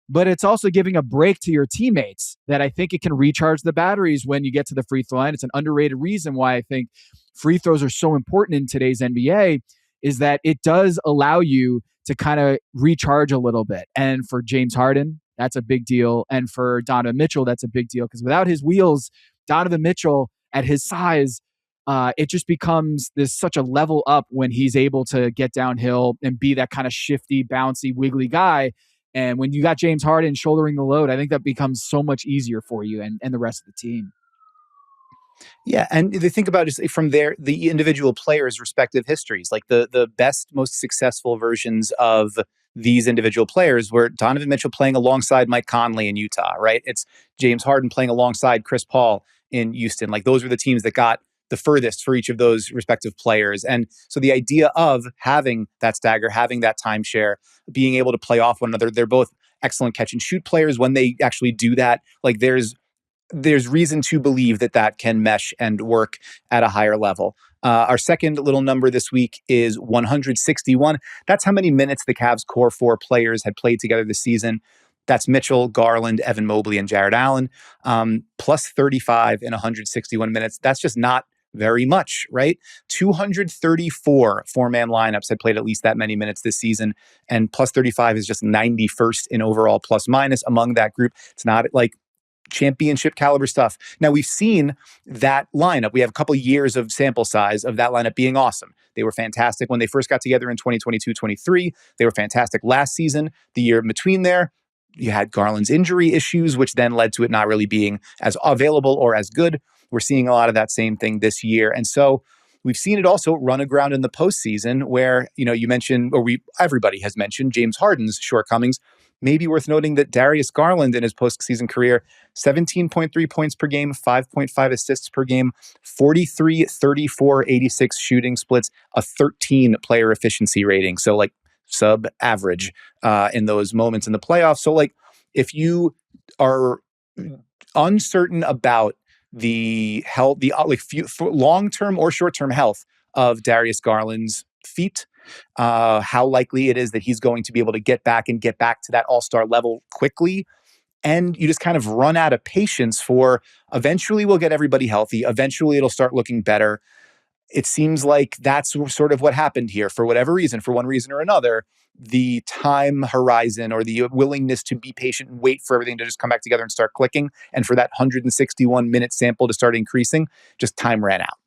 but it's also giving a break to your teammates that I think it can recharge the batteries when you get to the free throw line. It's an underrated reason why I think free throws are so important in today's NBA, is that it does allow you to kind of recharge a little bit. And for James Harden, that's a big deal. And for Donovan Mitchell, that's a big deal, because without his wheels, Donovan Mitchell at his size, it just becomes such a level up when he's able to get downhill and be that kind of shifty, bouncy, wiggly guy. And when you got James Harden shouldering the load, I think that becomes so much easier for you and the rest of the team. Yeah, and they think about just from the individual players' respective histories. Like the best, most successful versions of these individual players were Donovan Mitchell playing alongside Mike Conley in Utah, right? It's James Harden playing alongside Chris Paul in Houston. Like those were the teams that got the furthest for each of those respective players. And so the idea of having that stagger, having that timeshare, being able to play off one another, they're both excellent catch and shoot players when they actually do that. Like there's reason to believe that can mesh and work at a higher level. Our second little number this week is 161. That's how many minutes the Cavs' core four players had played together this season. That's Mitchell, Garland, Evan Mobley, and Jared Allen. Plus 35 in 161 minutes. That's just not very much, right? 234 four-man lineups had played at least that many minutes this season, and plus 35 is just 91st in overall plus minus among that group. It's not like championship caliber stuff. Now we've seen that lineup. We have a couple of years of sample size of that lineup being awesome. They were fantastic when they first got together in 2022-23. They were fantastic last season. The year in between there, you had Garland's injury issues, which then led to it not really being as available or as good. We're seeing a lot of that same thing this year. And so we've seen it also run aground in the postseason where, you mentioned, or everybody has mentioned James Harden's shortcomings. Maybe worth noting that Darius Garland in his postseason career, 17.3 points per game, 5.5 assists per game, 43, 34, 86 shooting splits, a 13 player efficiency rating. So like sub-average in those moments in the playoffs. So like if you are uncertain about the health, long-term or short-term health of Darius Garland's feet, how likely it is that he's going to be able to get back to that all-star level quickly. And you just kind of run out of patience for eventually we'll get everybody healthy. Eventually it'll start looking better. It seems like that's sort of what happened here for whatever reason, for one reason or another. The time horizon or the willingness to be patient and wait for everything to just come back together and start clicking, and for that 161 minute sample to start increasing, just time ran out.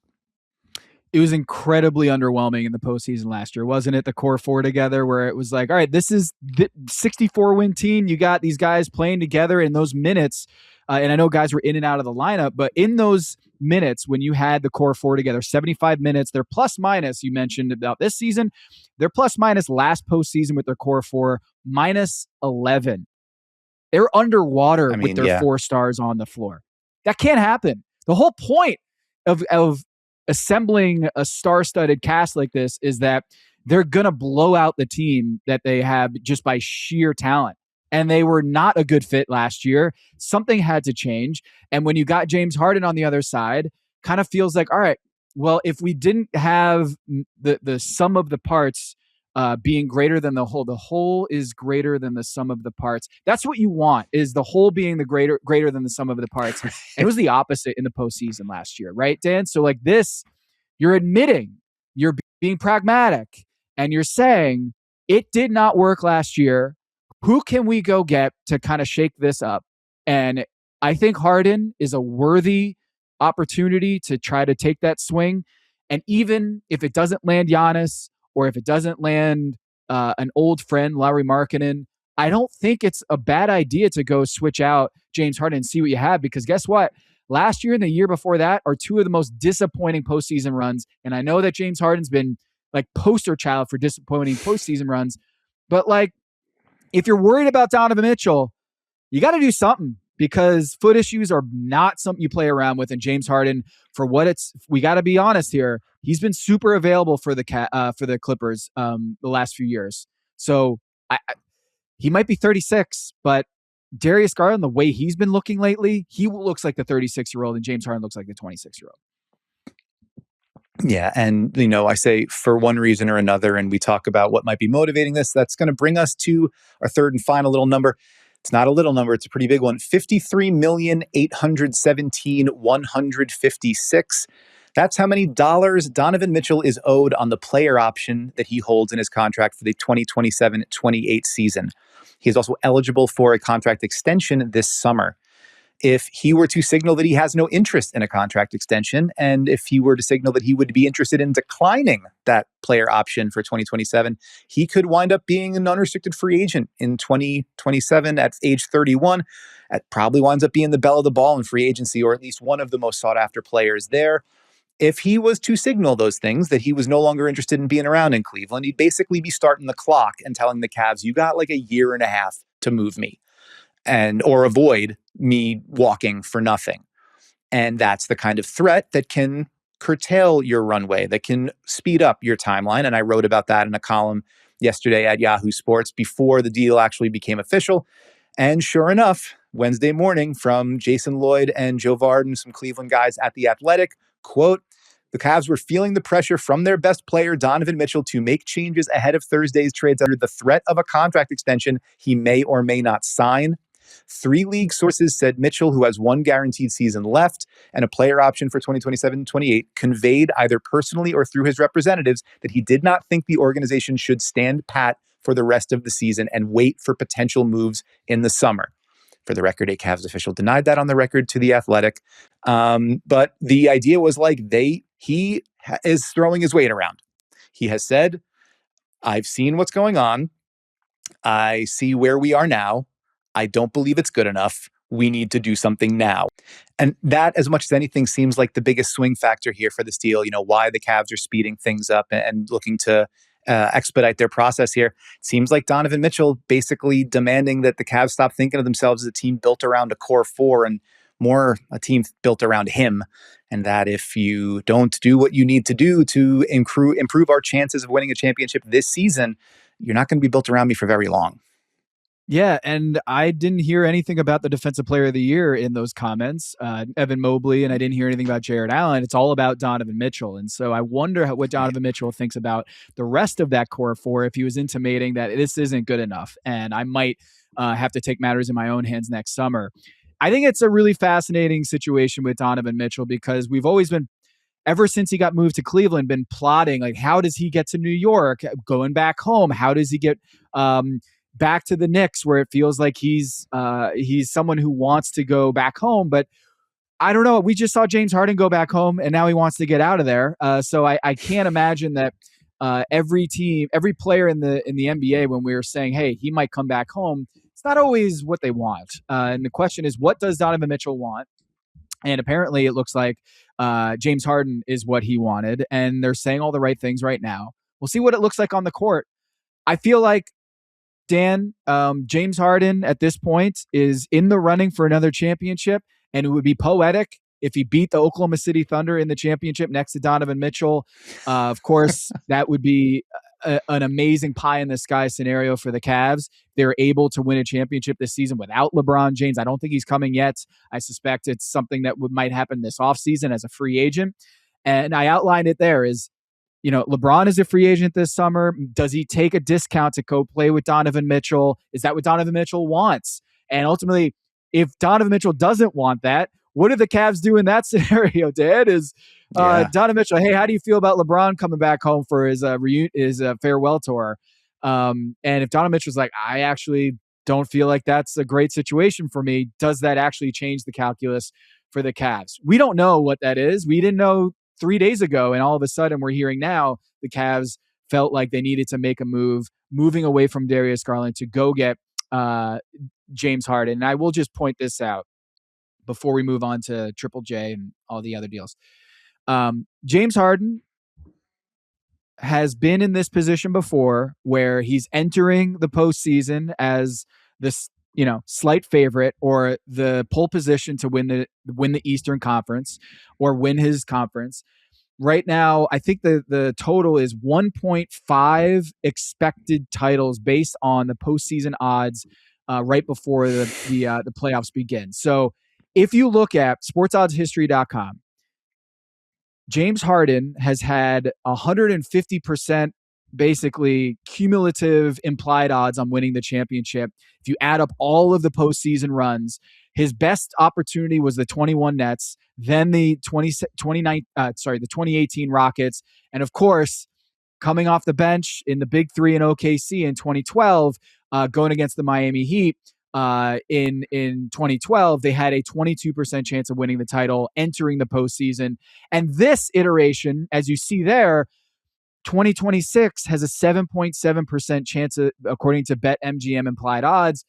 It was incredibly underwhelming in the postseason last year, wasn't it? The core four together, where it was like, all right, this is the 64-win team. You got these guys playing together in those minutes. And I know guys were in and out of the lineup, but in those minutes, when you had the core four together, 75 minutes, their plus minus, you mentioned about this season, their plus minus last postseason with their core four, minus 11. They're underwater with their 4 stars on the floor. That can't happen. The whole point of assembling a star-studded cast like this is that they're going to blow out the team that they have just by sheer talent. And they were not a good fit last year. Something had to change. And when you got James Harden on the other side, kind of feels like, all right, well, if we didn't have the sum of the parts being greater than the whole is greater than the sum of the parts. That's what you want, is the whole being the greater than the sum of the parts. And it was the opposite in the postseason last year, right, Dan? So like this, you're admitting, you're being pragmatic, and you're saying it did not work last year. Who can we go get to kind of shake this up? And I think Harden is a worthy opportunity to try to take that swing. And even if it doesn't land Giannis, or if it doesn't land an old friend, Lauri Markkanen, I don't think it's a bad idea to go switch out James Harden and see what you have. Because guess what? Last year and the year before that are two of the most disappointing postseason runs. And I know that James Harden's been like poster child for disappointing postseason runs, but like if you're worried about Donovan Mitchell, you got to do something because foot issues are not something you play around with. And James Harden, for what it's, we got to be honest here, he's been super available for the Clippers the last few years. So he might be 36, but Darius Garland, the way he's been looking lately, he looks like the 36-year-old, and James Harden looks like the 26-year-old. Yeah. And, I say for one reason or another, and we talk about what might be motivating this, that's going to bring us to our third and final little number. It's not a little number, it's a pretty big one. 53,817,156. That's how many dollars Donovan Mitchell is owed on the player option that he holds in his contract for the 2027-28 season. He is also eligible for a contract extension this summer. If he were to signal that he has no interest in a contract extension, and if he were to signal that he would be interested in declining that player option for 2027, he could wind up being an unrestricted free agent in 2027 at age 31. That probably winds up being the belle of the ball in free agency, or at least one of the most sought after players there. If he was to signal those things, that he was no longer interested in being around in Cleveland, he'd basically be starting the clock and telling the Cavs, you got like a year and a half to move me or avoid me walking for nothing. And that's the kind of threat that can curtail your runway, that can speed up your timeline. And I wrote about that in a column yesterday at Yahoo Sports before the deal actually became official. And sure enough, Wednesday morning from Jason Lloyd and Joe Varden, some Cleveland guys at The Athletic, quote, the Cavs were feeling the pressure from their best player, Donovan Mitchell, to make changes ahead of Thursday's trades under the threat of a contract extension he may or may not sign. 3 league sources said Mitchell, who has one guaranteed season left and a player option for 2027-28, conveyed either personally or through his representatives that he did not think the organization should stand pat for the rest of the season and wait for potential moves in the summer. For the record, a Cavs official denied that on the record to The Athletic. But the idea was like he is throwing his weight around. He has said, I've seen what's going on. I see where we are now. I don't believe it's good enough. We need to do something now. And that, as much as anything, seems like the biggest swing factor here for this deal. Why the Cavs are speeding things up and looking to expedite their process here. It seems like Donovan Mitchell basically demanding that the Cavs stop thinking of themselves as a team built around a core four and more a team built around him. And that if you don't do what you need to do to improve our chances of winning a championship this season, you're not going to be built around me for very long. Yeah, and I didn't hear anything about the Defensive Player of the Year in those comments, Evan Mobley, and I didn't hear anything about Jared Allen. It's all about Donovan Mitchell. And so I wonder what Donovan Mitchell thinks about the rest of that core four if he was intimating that this isn't good enough and I might have to take matters in my own hands next summer. I think it's a really fascinating situation with Donovan Mitchell because we've always been, ever since he got moved to Cleveland, been plotting, like, how does he get to New York, going back home? How does he get back to the Knicks, where it feels like he's someone who wants to go back home? But I don't know. We just saw James Harden go back home, and now he wants to get out of there. So I can't imagine that every player in the NBA, when we were saying, hey, he might come back home, it's not always what they want. And the question is, what does Donovan Mitchell want? And apparently it looks like James Harden is what he wanted. And they're saying all the right things right now. We'll see what it looks like on the court. I feel like, Dan, James Harden at this point is in the running for another championship. And it would be poetic if he beat the Oklahoma City Thunder in the championship next to Donovan Mitchell. Of course, that would be an amazing pie in the sky scenario for the Cavs. They're able to win a championship this season without LeBron James. I don't think he's coming yet. I suspect it's something that might happen this offseason as a free agent. And I outlined it there is, LeBron is a free agent this summer. Does he take a discount to go play with Donovan Mitchell? Is that what Donovan Mitchell wants? And ultimately, if Donovan Mitchell doesn't want that, what do the Cavs do in that scenario, Dad? Donovan Mitchell, hey, how do you feel about LeBron coming back home for his farewell tour? And if Donovan Mitchell's like, I actually don't feel like that's a great situation for me, does that actually change the calculus for the Cavs? We don't know what that is. We didn't know 3 days ago, and all of a sudden we're hearing now the Cavs felt like they needed to make a move, moving away from Darius Garland to go get James Harden. And I will just point this out before we move on to Triple J and all the other deals. James Harden has been in this position before where he's entering the postseason as this, slight favorite or the pole position to win the Eastern Conference or win his conference. Right now, I think the total is 1.5 expected titles based on the postseason odds right before the playoffs begin. So if you look at sportsoddshistory.com, James Harden has had 150% basically cumulative implied odds on winning the championship. If you add up all of the postseason runs, his best opportunity was the 21 Nets, then the 2018 Rockets, and of course, coming off the bench in the Big Three in OKC in 2012, going against the Miami Heat. In 2012, they had a 22% chance of winning the title entering the postseason. And this iteration, as you see there, 2026 has a 7.7% chance, according to BetMGM implied odds.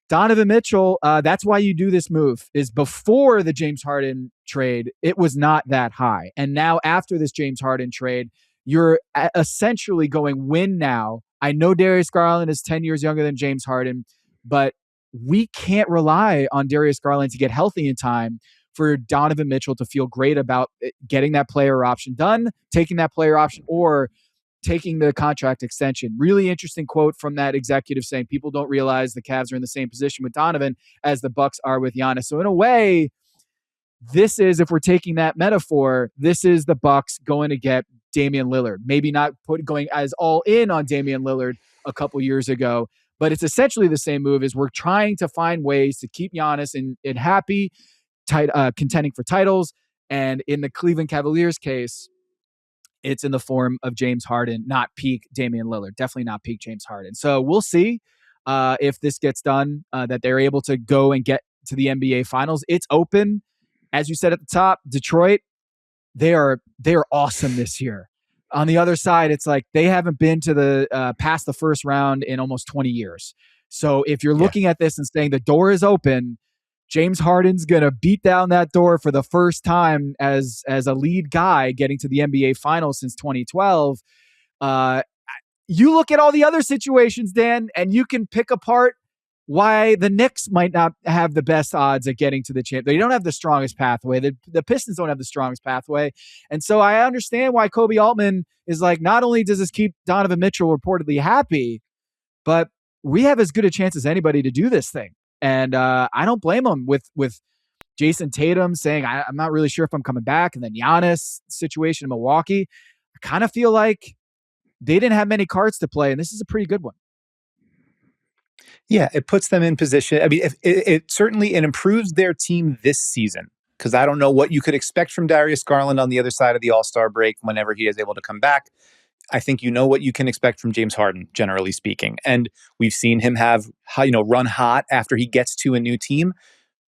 Donovan Mitchell, that's why you do this move, is before the James Harden trade, it was not that high. And now after this James Harden trade, you're essentially going win now. I know Darius Garland is 10 years younger than James Harden, but we can't rely on Darius Garland to get healthy in time for Donovan Mitchell to feel great about getting that player option done, taking that player option, or taking the contract extension. Really interesting quote from that executive saying people don't realize the Cavs are in the same position with Donovan as the Bucks are with Giannis. So in a way, this is, if we're taking that metaphor, this is the Bucks going to get Damian Lillard. Maybe not going as all in on Damian Lillard a couple years ago, but it's essentially the same move. Is we're trying to find ways to keep Giannis in happy, contending for titles. And in the Cleveland Cavaliers case, it's in the form of James Harden, not peak Damian Lillard. Definitely not peak James Harden. So we'll see if this gets done, that they're able to go and get to the NBA Finals. It's open. As you said at the top, Detroit, they are awesome this year. On the other side, it's like they haven't been to the past the first round in almost 20 years. So if you're looking at this and saying the door is open, James Harden's going to beat down that door for the first time as a lead guy getting to the NBA Finals since 2012. You look at all the other situations, Dan, and you can pick apart why the Knicks might not have the best odds at getting to the champ. They don't have the strongest pathway. The Pistons don't have the strongest pathway. And so I understand why Kobe Altman is like, not only does this keep Donovan Mitchell reportedly happy, but we have as good a chance as anybody to do this thing. And I don't blame him with Jason Tatum saying, I'm not really sure if I'm coming back. And then Giannis situation in Milwaukee. I kind of feel like they didn't have many cards to play, and this is a pretty good one. Yeah, it puts them in position. I mean, it certainly improves their team this season, because I don't know what you could expect from Darius Garland on the other side of the All-Star break whenever he is able to come back. I think you know what you can expect from James Harden, generally speaking. And we've seen him run hot after he gets to a new team,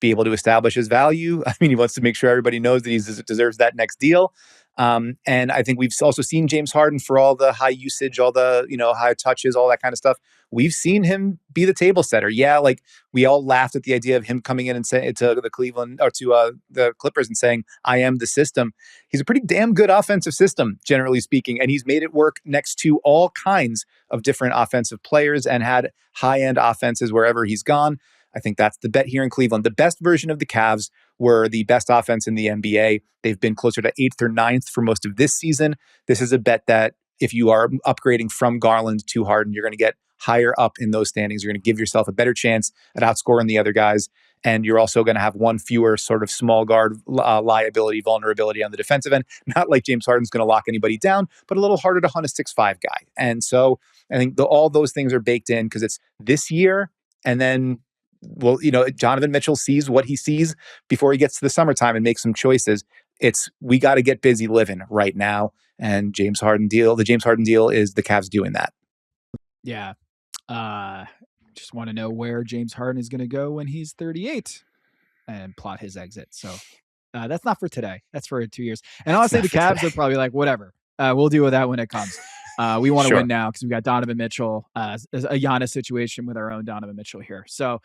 be able to establish his value. I mean, he wants to make sure everybody knows that he deserves that next deal. And I think we've also seen James Harden, for all the high usage, all the, high touches, all that kind of stuff. We've seen him be the table setter. Yeah, like we all laughed at the idea of him coming in and saying to the Cleveland or to the Clippers and saying, "I am the system." He's a pretty damn good offensive system, generally speaking, and he's made it work next to all kinds of different offensive players and had high-end offenses wherever he's gone. I think that's the bet here in Cleveland. The best version of the Cavs were the best offense in the NBA. They've been closer to 8th or 9th for most of this season. This is a bet that if you are upgrading from Garland to Harden, you're going to get higher up in those standings. You're going to give yourself a better chance at outscoring the other guys. And you're also going to have one fewer sort of small guard vulnerability on the defensive end. Not like James Harden's going to lock anybody down, but a little harder to hunt a 6'5" guy. And so I think all those things are baked in because it's this year. And then, Donovan Mitchell sees what he sees before he gets to the summertime and makes some choices. We got to get busy living right now. And the James Harden deal is the Cavs doing that. Yeah. Just want to know where James Harden is going to go when he's 38 and plot his exit. So that's not for today. That's for 2 years. And honestly, the Cavs are probably like, whatever. We'll deal with that when it comes. We want to win Sure. now because we got Donovan Mitchell, a Giannis situation with our own Donovan Mitchell here. So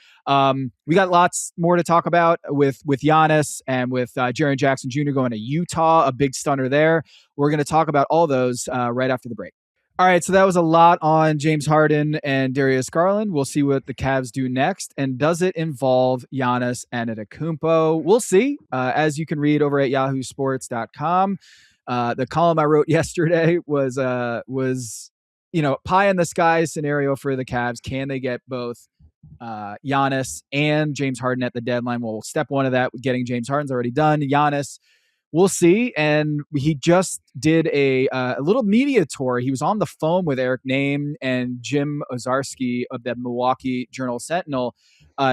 we got lots more to talk about with Giannis and with Jaren Jackson Jr. going to Utah, a big stunner there. We're going to talk about all those right after the break. All right, so that was a lot on James Harden and Darius Garland. We'll see what the Cavs do next, and does it involve Giannis Antetokounmpo? We'll see. As you can read over at yahoosports.com, the column I wrote yesterday was pie in the sky scenario for the Cavs. Can they get both Giannis and James Harden at the deadline? Well, step one of that, getting James Harden's already done. Giannis, we'll see. And he just did a little media tour. He was on the phone with Eric Name and Jim Ozarski of the Milwaukee Journal-Sentinel.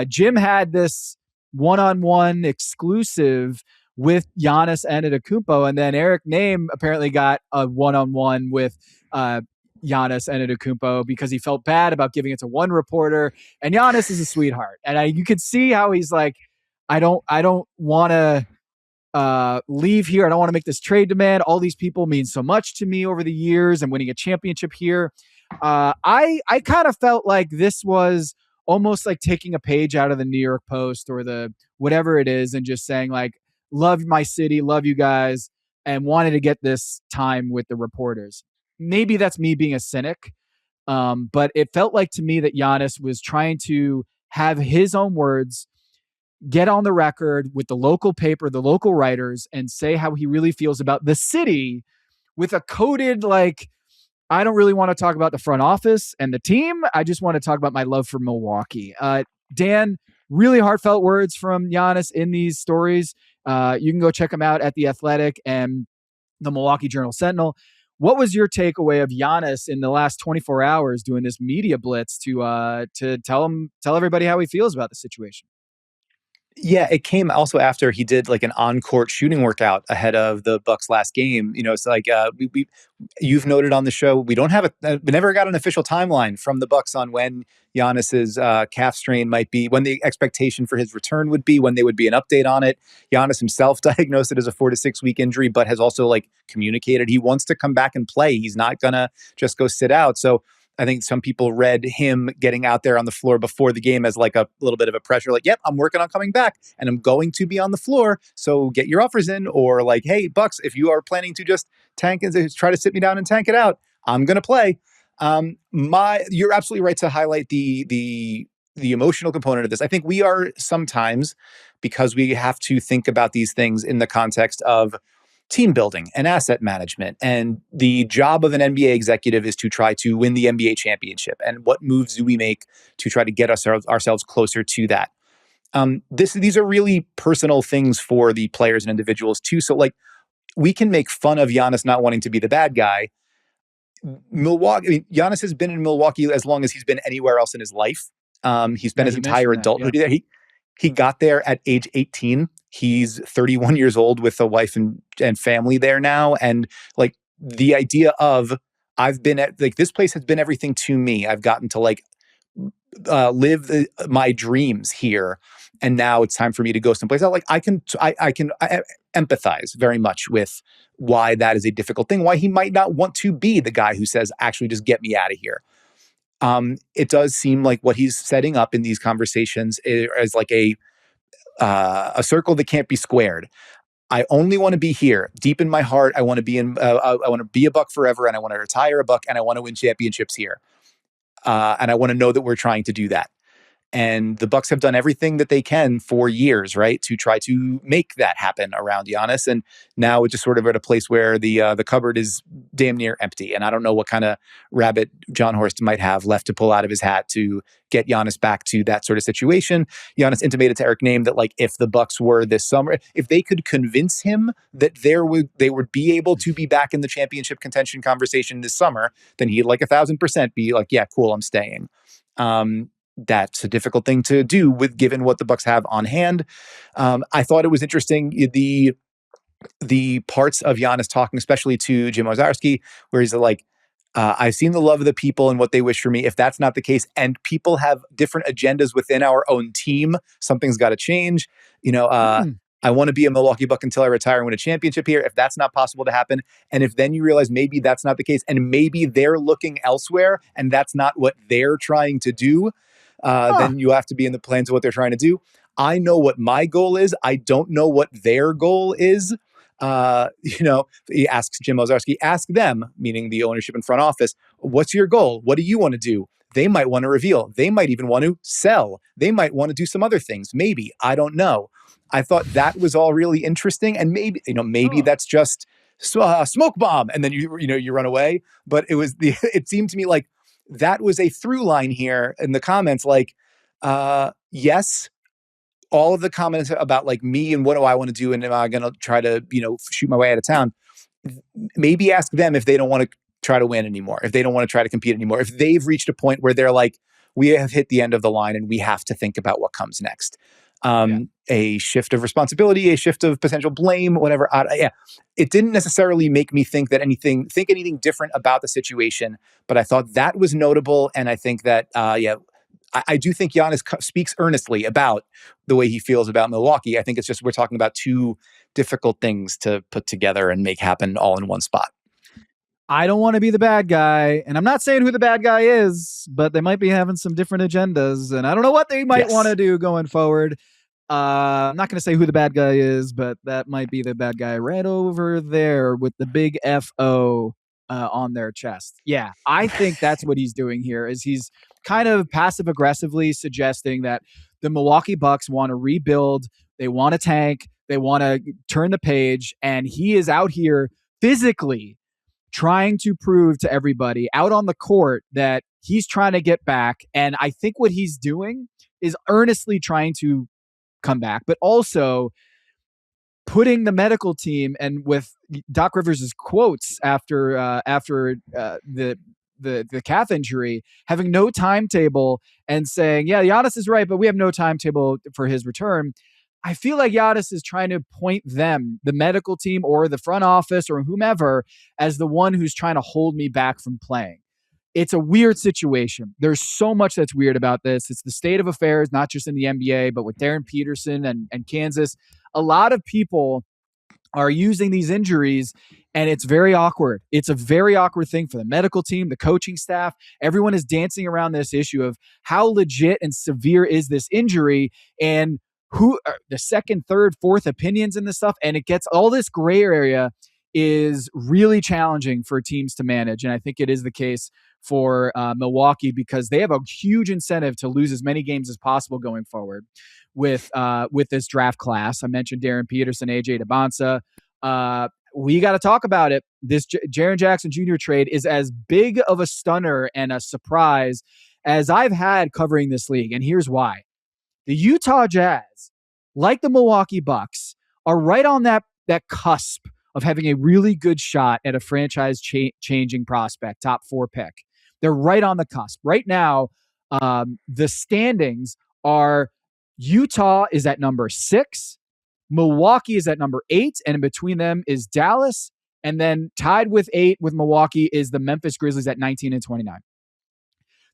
Jim had this one-on-one exclusive with Giannis Antetokounmpo, and then Eric Name apparently got a one-on-one with Giannis Antetokounmpo because he felt bad about giving it to one reporter. And Giannis is a sweetheart, and you could see how he's like, I don't want to leave here. I don't want to make this trade demand. All these people mean so much to me over the years, and winning a championship here. I kind of felt like this was almost like taking a page out of the New York Post or the whatever it is, and just saying like, love my city, love you guys, and wanted to get this time with the reporters. Maybe that's me being a cynic, but it felt like to me that Giannis was trying to have his own words, get on the record with the local paper, the local writers, and say how he really feels about the city with a coded, like, I don't really want to talk about the front office and the team. I just want to talk about my love for Milwaukee. Dan, really heartfelt words from Giannis in these stories. You can go check them out at The Athletic and the Milwaukee Journal-Sentinel. What was your takeaway of Giannis in the last 24 hours doing this media blitz to tell everybody how he feels about the situation? Yeah, it came also after he did like an on-court shooting workout ahead of the Bucks' last game. It's like you've noted on the show, we never got an official timeline from the Bucks on when Giannis's calf strain might be, when the expectation for his return would be, when they would be an update on it. Giannis himself diagnosed it as a 4 to 6 week injury, but has also like communicated he wants to come back and play. He's not gonna just go sit out. So I think some people read him getting out there on the floor before the game as like a little bit of a pressure, like, yep, I'm working on coming back and I'm going to be on the floor. So get your offers in, or like, hey, Bucks, if you are planning to just tank and try to sit me down and tank it out, I'm going to play. You're absolutely right to highlight the emotional component of this. I think we are sometimes, because we have to think about these things in the context of team building and asset management. And the job of an NBA executive is to try to win the NBA championship. And what moves do we make to try to get ourselves closer to that? These are really personal things for the players and individuals too. So like, we can make fun of Giannis not wanting to be the bad guy. Giannis has been in Milwaukee as long as he's been anywhere else in his life. He's been his entire adulthood there. He got there at age 18. He's 31 years old with a wife and family there now. And like the idea of, I've been at, like, this place has been everything to me. I've gotten to like live my dreams here. And now it's time for me to go someplace else. Like I can empathize very much with why that is a difficult thing, why he might not want to be the guy who says, actually just get me out of here. It does seem like what he's setting up in these conversations is like a circle that can't be squared. I only want to be here, deep in my heart. I want to be I want to be a Buck forever, and I want to retire a Buck, and I want to win championships here. And I want to know that we're trying to do that. And the Bucks have done everything that they can for years, right, to try to make that happen around Giannis. And now it's just sort of at a place where the cupboard is damn near empty. And I don't know what kind of rabbit John Horst might have left to pull out of his hat to get Giannis back to that sort of situation. Giannis intimated to Eric Name that like if the Bucks were this summer, if they could convince him that they would be able to be back in the championship contention conversation this summer, then he'd like 1,000% be like, yeah, cool, I'm staying. That's a difficult thing to do given what the Bucks have on hand. I thought it was interesting, the parts of Giannis talking, especially to Jim Ozarski, where he's like, I've seen the love of the people and what they wish for me. If that's not the case, and people have different agendas within our own team, something's got to change. I want to be a Milwaukee Buck until I retire and win a championship here. If that's not possible to happen, and if then you realize maybe that's not the case, and maybe they're looking elsewhere, and that's not what they're trying to do, then you have to be in the plans of what they're trying to do. I know what my goal is. I don't know what their goal is. He asks Jim Ozarski, ask them, meaning the ownership and front office, what's your goal? What do you want to do? They might want to reveal. They might even want to sell. They might want to do some other things. Maybe. I don't know. I thought that was all really interesting. And maybe that's just a smoke bomb. And then you run away. But it seemed to me like that was a through line here in the comments. Like, yes, all of the comments about like me and what do I want to do and am I going to try to, shoot my way out of town. Maybe ask them if they don't want to try to win anymore, if they don't want to try to compete anymore, if they've reached a point where they're like, we have hit the end of the line and we have to think about what comes next. A shift of responsibility, a shift of potential blame, whatever. It didn't necessarily make me think anything different about the situation, but I thought that was notable. And I think that, I do think Giannis speaks earnestly about the way he feels about Milwaukee. I think it's just we're talking about two difficult things to put together and make happen all in one spot. I don't want to be the bad guy, and I'm not saying who the bad guy is, but they might be having some different agendas, and I don't know what they might want to do going forward. I'm not going to say who the bad guy is, but that might be the bad guy right over there with the big FO on their chest. Yeah, I think that's what he's doing here is he's kind of passive aggressively suggesting that the Milwaukee Bucks want to rebuild, they want to tank, they want to turn the page, and he is out here physically trying to prove to everybody out on the court that he's trying to get back. And I think what he's doing is earnestly trying to come back, but also putting the medical team, and with Doc Rivers' quotes after the calf injury, having no timetable and saying, yeah, Giannis is right, but we have no timetable for his return. I feel like Giannis is trying to point them, the medical team or the front office or whomever, as the one who's trying to hold me back from playing. It's a weird situation. There's so much that's weird about this. It's the state of affairs, not just in the NBA, but with Darren Peterson and Kansas. A lot of people are using these injuries, and it's very awkward. It's a very awkward thing for the medical team, the coaching staff. Everyone is dancing around this issue of how legit and severe is this injury, and who are the second, third, fourth opinions in this stuff. And it gets all this gray area is really challenging for teams to manage. And I think it is the case for Milwaukee because they have a huge incentive to lose as many games as possible going forward with this draft class. I mentioned Darren Peterson, AJ Debonsa. We got to talk about it. This Jaren Jackson Jr. trade is as big of a stunner and a surprise as I've had covering this league. And here's why. The Utah Jazz, like the Milwaukee Bucks, are right on that cusp of having a really good shot at a franchise changing prospect, top 4 pick. They're right on the cusp. Right now, the standings are Utah is at number 6, Milwaukee is at number 8, and in between them is Dallas, and then tied with 8 with Milwaukee is the Memphis Grizzlies at 19 and 29.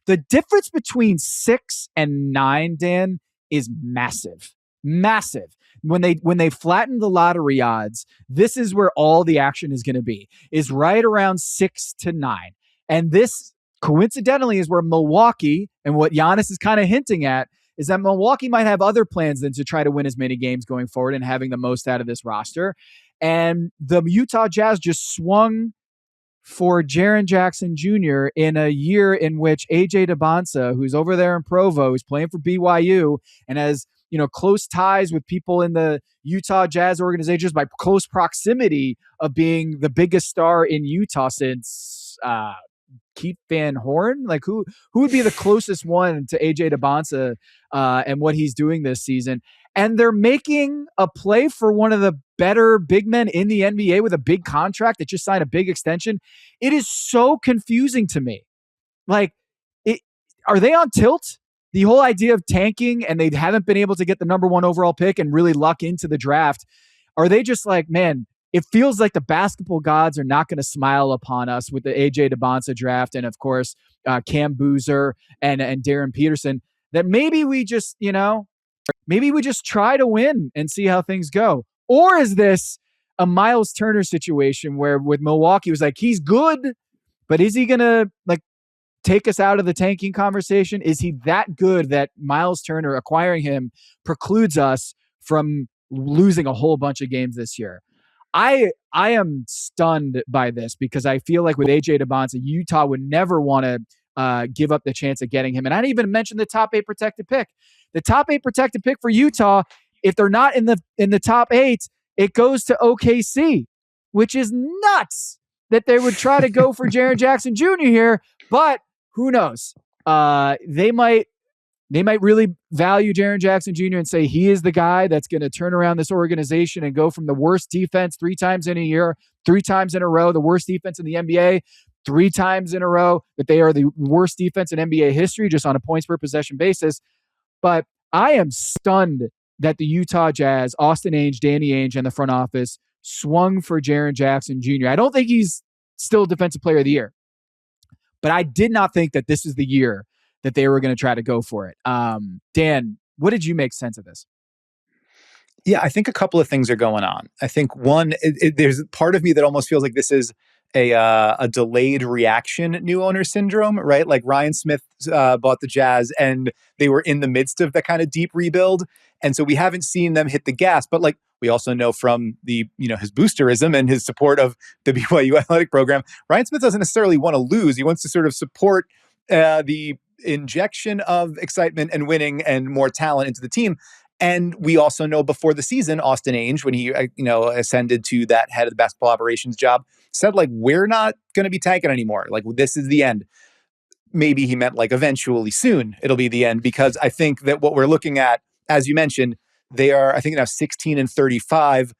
The difference between 6 and 9, Dan, is massive. Massive. When they flatten the lottery odds, this is where all the action is going to be, is right around 6 to 9. And this, coincidentally, is where Milwaukee, and what Giannis is kind of hinting at, is that Milwaukee might have other plans than to try to win as many games going forward and having the most out of this roster. And the Utah Jazz just swung for Jaren Jackson Jr. in a year in which AJ Debonsa, who's over there in Provo, is playing for BYU and has, close ties with people in the Utah Jazz organization just by close proximity of being the biggest star in Utah since Keith Van Horn. Like who would be the closest one to AJ Debonsa and what he's doing this season? And they're making a play for one of the better big men in the NBA with a big contract that just signed a big extension. It is so confusing to me. Like, are they on tilt? The whole idea of tanking and they haven't been able to get the number 1 overall pick and really luck into the draft. Are they just like, man, it feels like the basketball gods are not going to smile upon us with the AJ Debonsa draft and, of course, Cam Boozer and Darren Peterson, that maybe we just, maybe we just try to win and see how things go? Or is this a Miles Turner situation where with Milwaukee it was like, he's good, but is he going to like take us out of the tanking conversation? Is he that good that Miles Turner acquiring him precludes us from losing a whole bunch of games this year? I am stunned by this because I feel like with AJ DeBonza, Utah would never want to give up the chance of getting him. And I didn't even mention the top 8 protected pick. The top 8 protected pick for Utah, if they're not in the top 8, it goes to OKC, which is nuts that they would try to go for Jaren Jackson Jr. here. But who knows? They might really value Jaren Jackson Jr. and say he is the guy that's going to turn around this organization and go from the worst defense 3 times in a year, 3 times in a row, the worst defense in the NBA, 3 times in a row, that they are the worst defense in NBA history just on a points per possession basis. But I am stunned that the Utah Jazz, Austin Ainge, Danny Ainge, and the front office swung for Jaren Jackson Jr. I don't think he's still Defensive Player of the Year, but I did not think that this is the year that they were going to try to go for it. Dan, what did you make sense of this? Yeah, I think a couple of things are going on. I think one, there's part of me that almost feels like this is a delayed reaction new owner syndrome, right? Like Ryan Smith bought the Jazz and they were in the midst of that kind of deep rebuild. And so we haven't seen them hit the gas, but like we also know from the, his boosterism and his support of the BYU athletic program, Ryan Smith doesn't necessarily want to lose. He wants to sort of support the injection of excitement and winning and more talent into the team. And we also know before the season, Austin Ainge, when he ascended to that head of the basketball operations job, said like, we're not going to be tanking anymore. Like, this is the end. Maybe he meant like eventually soon it'll be the end, because I think that what we're looking at, as you mentioned, they are, I think now 16-35.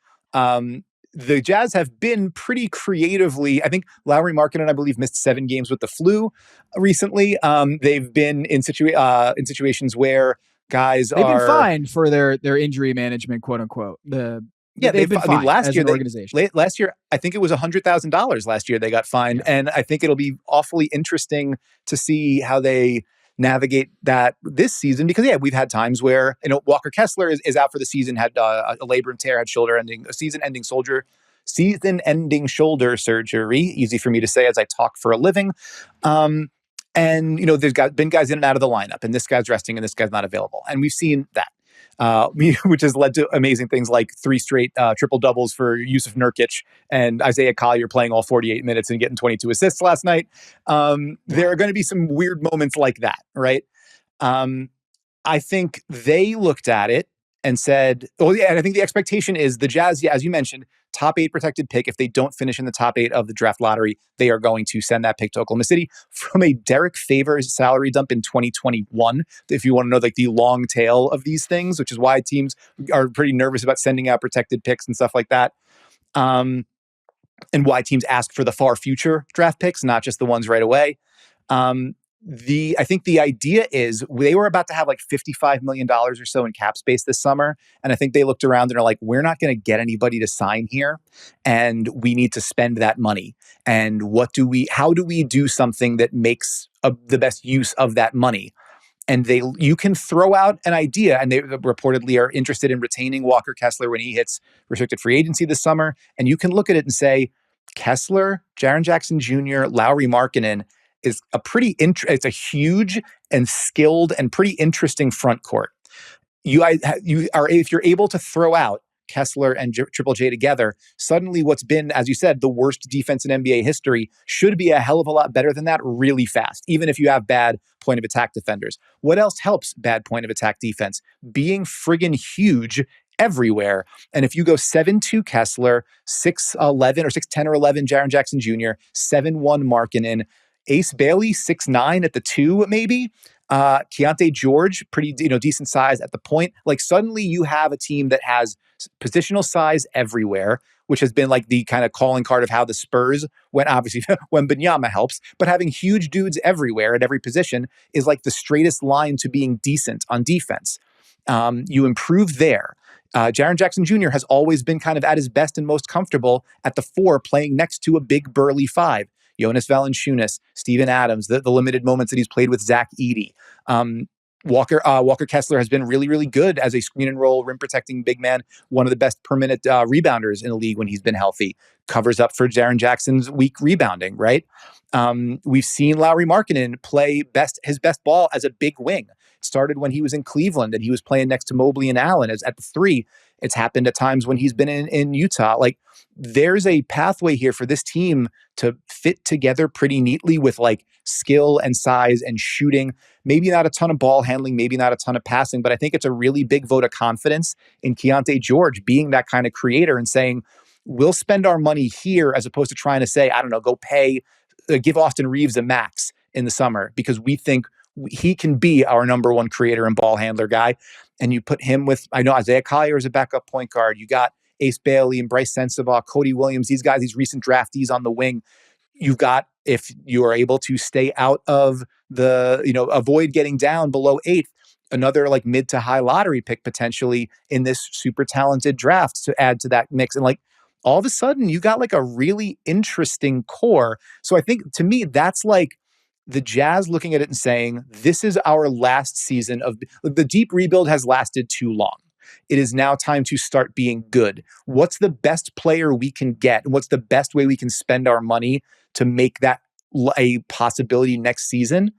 The Jazz have been pretty creatively, I think Lauri Markkanen, I believe, missed 7 games with the flu recently. They've been in situations where guys they've been fined for their injury management, quote unquote. They've been fined last year, organization. Last year, I think it was $100,000 last year they got fined. Yeah. And I think it'll be awfully interesting to see how they navigate that this season, because we've had times where, Walker Kessler is out for the season, had a labrum tear, had season-ending shoulder surgery. Easy for me to say as I talk for a living. And, there's been guys in and out of the lineup, and this guy's resting and this guy's not available. And we've seen that, which has led to amazing things like 3 straight triple doubles for Yusuf Nurkic and Isaiah Collier playing all 48 minutes and getting 22 assists last night. There are going to be some weird moments like that, right? I think they looked at it and said, and I think the expectation is the Jazz, as you mentioned, top 8 protected pick. If they don't finish in the top 8 of the draft lottery, they are going to send that pick to Oklahoma City from a Derek Favors salary dump in 2021. If you want to know like the long tail of these things, which is why teams are pretty nervous about sending out protected picks and stuff like that. And why teams ask for the far future draft picks, not just the ones right away. I think the idea is they were about to have like $55 million or so in cap space this summer. And I think they looked around and are like, we're not going to get anybody to sign here. And we need to spend that money. And how do we do something that makes the best use of that money? And you can throw out an idea, and they reportedly are interested in retaining Walker Kessler when he hits restricted free agency this summer. And you can look at it and say, Kessler, Jaren Jackson Jr., Lauri Markkanen is it's a huge and skilled and pretty interesting front court. If you're able to throw out Kessler and Triple J together, suddenly what's been, as you said, the worst defense in NBA history should be a hell of a lot better than that really fast, even if you have bad point of attack defenders. What else helps bad point of attack defense? Being friggin' huge everywhere. And if you go 7'2" Kessler, 6'11" or 6'10" or 11 Jaren Jackson Jr., 7'1" Markkanen, Ace Bailey, 6'9" at the 2, maybe. Keontae George, pretty decent size at the point. Like suddenly you have a team that has positional size everywhere, which has been like the kind of calling card of how the Spurs went, obviously when Benyama helps, but having huge dudes everywhere at every position is like the straightest line to being decent on defense. You improve there. Jaren Jackson Jr. has always been kind of at his best and most comfortable at the 4, playing next to a big burly 5. Jonas Valanciunas, Steven Adams, the limited moments that he's played with Zach Edey. Walker Kessler has been really, really good as a screen and roll rim protecting big man. One of the best permanent rebounders in the league when he's been healthy. Covers up for Jaren Jackson's weak rebounding, right? We've seen Lauri Markkanen play his best ball as a big wing. It started when he was in Cleveland and he was playing next to Mobley and Allen as at the three. It's happened at times when he's been in Utah. Like, there's a pathway here for this team to fit together pretty neatly with like skill and size and shooting. Maybe not a ton of ball handling, maybe not a ton of passing, but I think it's a really big vote of confidence in Keontae George being that kind of creator and saying, we'll spend our money here as opposed to trying to say, I don't know, give Austin Reeves a max in the summer because we think he can be our number one creator and ball handler guy. And you put him with, I know Isaiah Collier is a backup point guard. You got Ace Bailey and Bryce Sensabaugh, Cody Williams, these guys, these recent draftees on the wing. You've got, if you are able to stay out of avoid getting down below 8th, another like mid to high lottery pick potentially in this super talented draft to add to that mix. And like, all of a sudden you got like a really interesting core. So I think to me, that's like the Jazz looking at it and saying, this is our last season of the deep rebuild has lasted too long. It is now time to start being good. What's the best player we can get? And what's the best way we can spend our money to make that a possibility next season?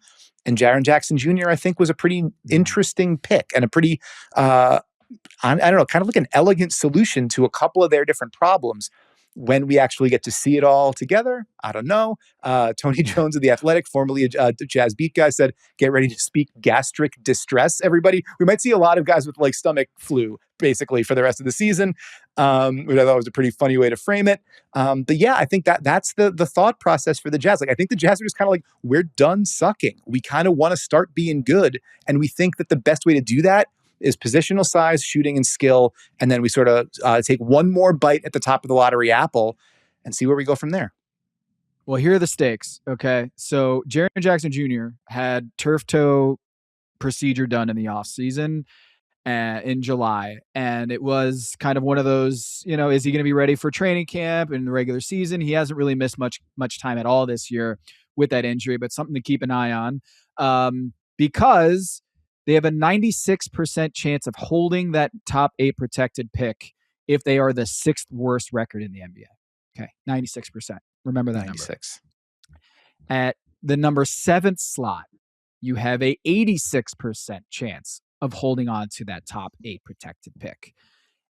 And Jaren Jackson Jr., I think, was a pretty interesting pick and a pretty, I don't know, kind of like an elegant solution to a couple of their different problems. When we actually get to see it all together, I don't know. Tony Jones of The Athletic, formerly a Jazz beat guy, said, get ready to speak gastric distress, everybody. We might see a lot of guys with like stomach flu, basically, for the rest of the season, which I thought was a pretty funny way to frame it. But yeah, I think that's the thought process for the Jazz. Like, I think the Jazz are just kind of like, we're done sucking. We kind of want to start being good. And we think that the best way to do that is positional size, shooting, and skill. And then we sort of take one more bite at the top of the lottery apple and see where we go from there. Well, here are the stakes. Okay. So Jaren Jackson Jr. had turf toe procedure done in the offseason in July. And it was kind of one of those, is he going to be ready for training camp and the regular season? He hasn't really missed much time at all this year with that injury, but something to keep an eye on because they have a 96% chance of holding that top 8 protected pick if they are the 6th worst record in the NBA. Okay, 96%. Remember that 96. Number. At the number 7th slot, you have a 86% chance of holding on to that top 8 protected pick.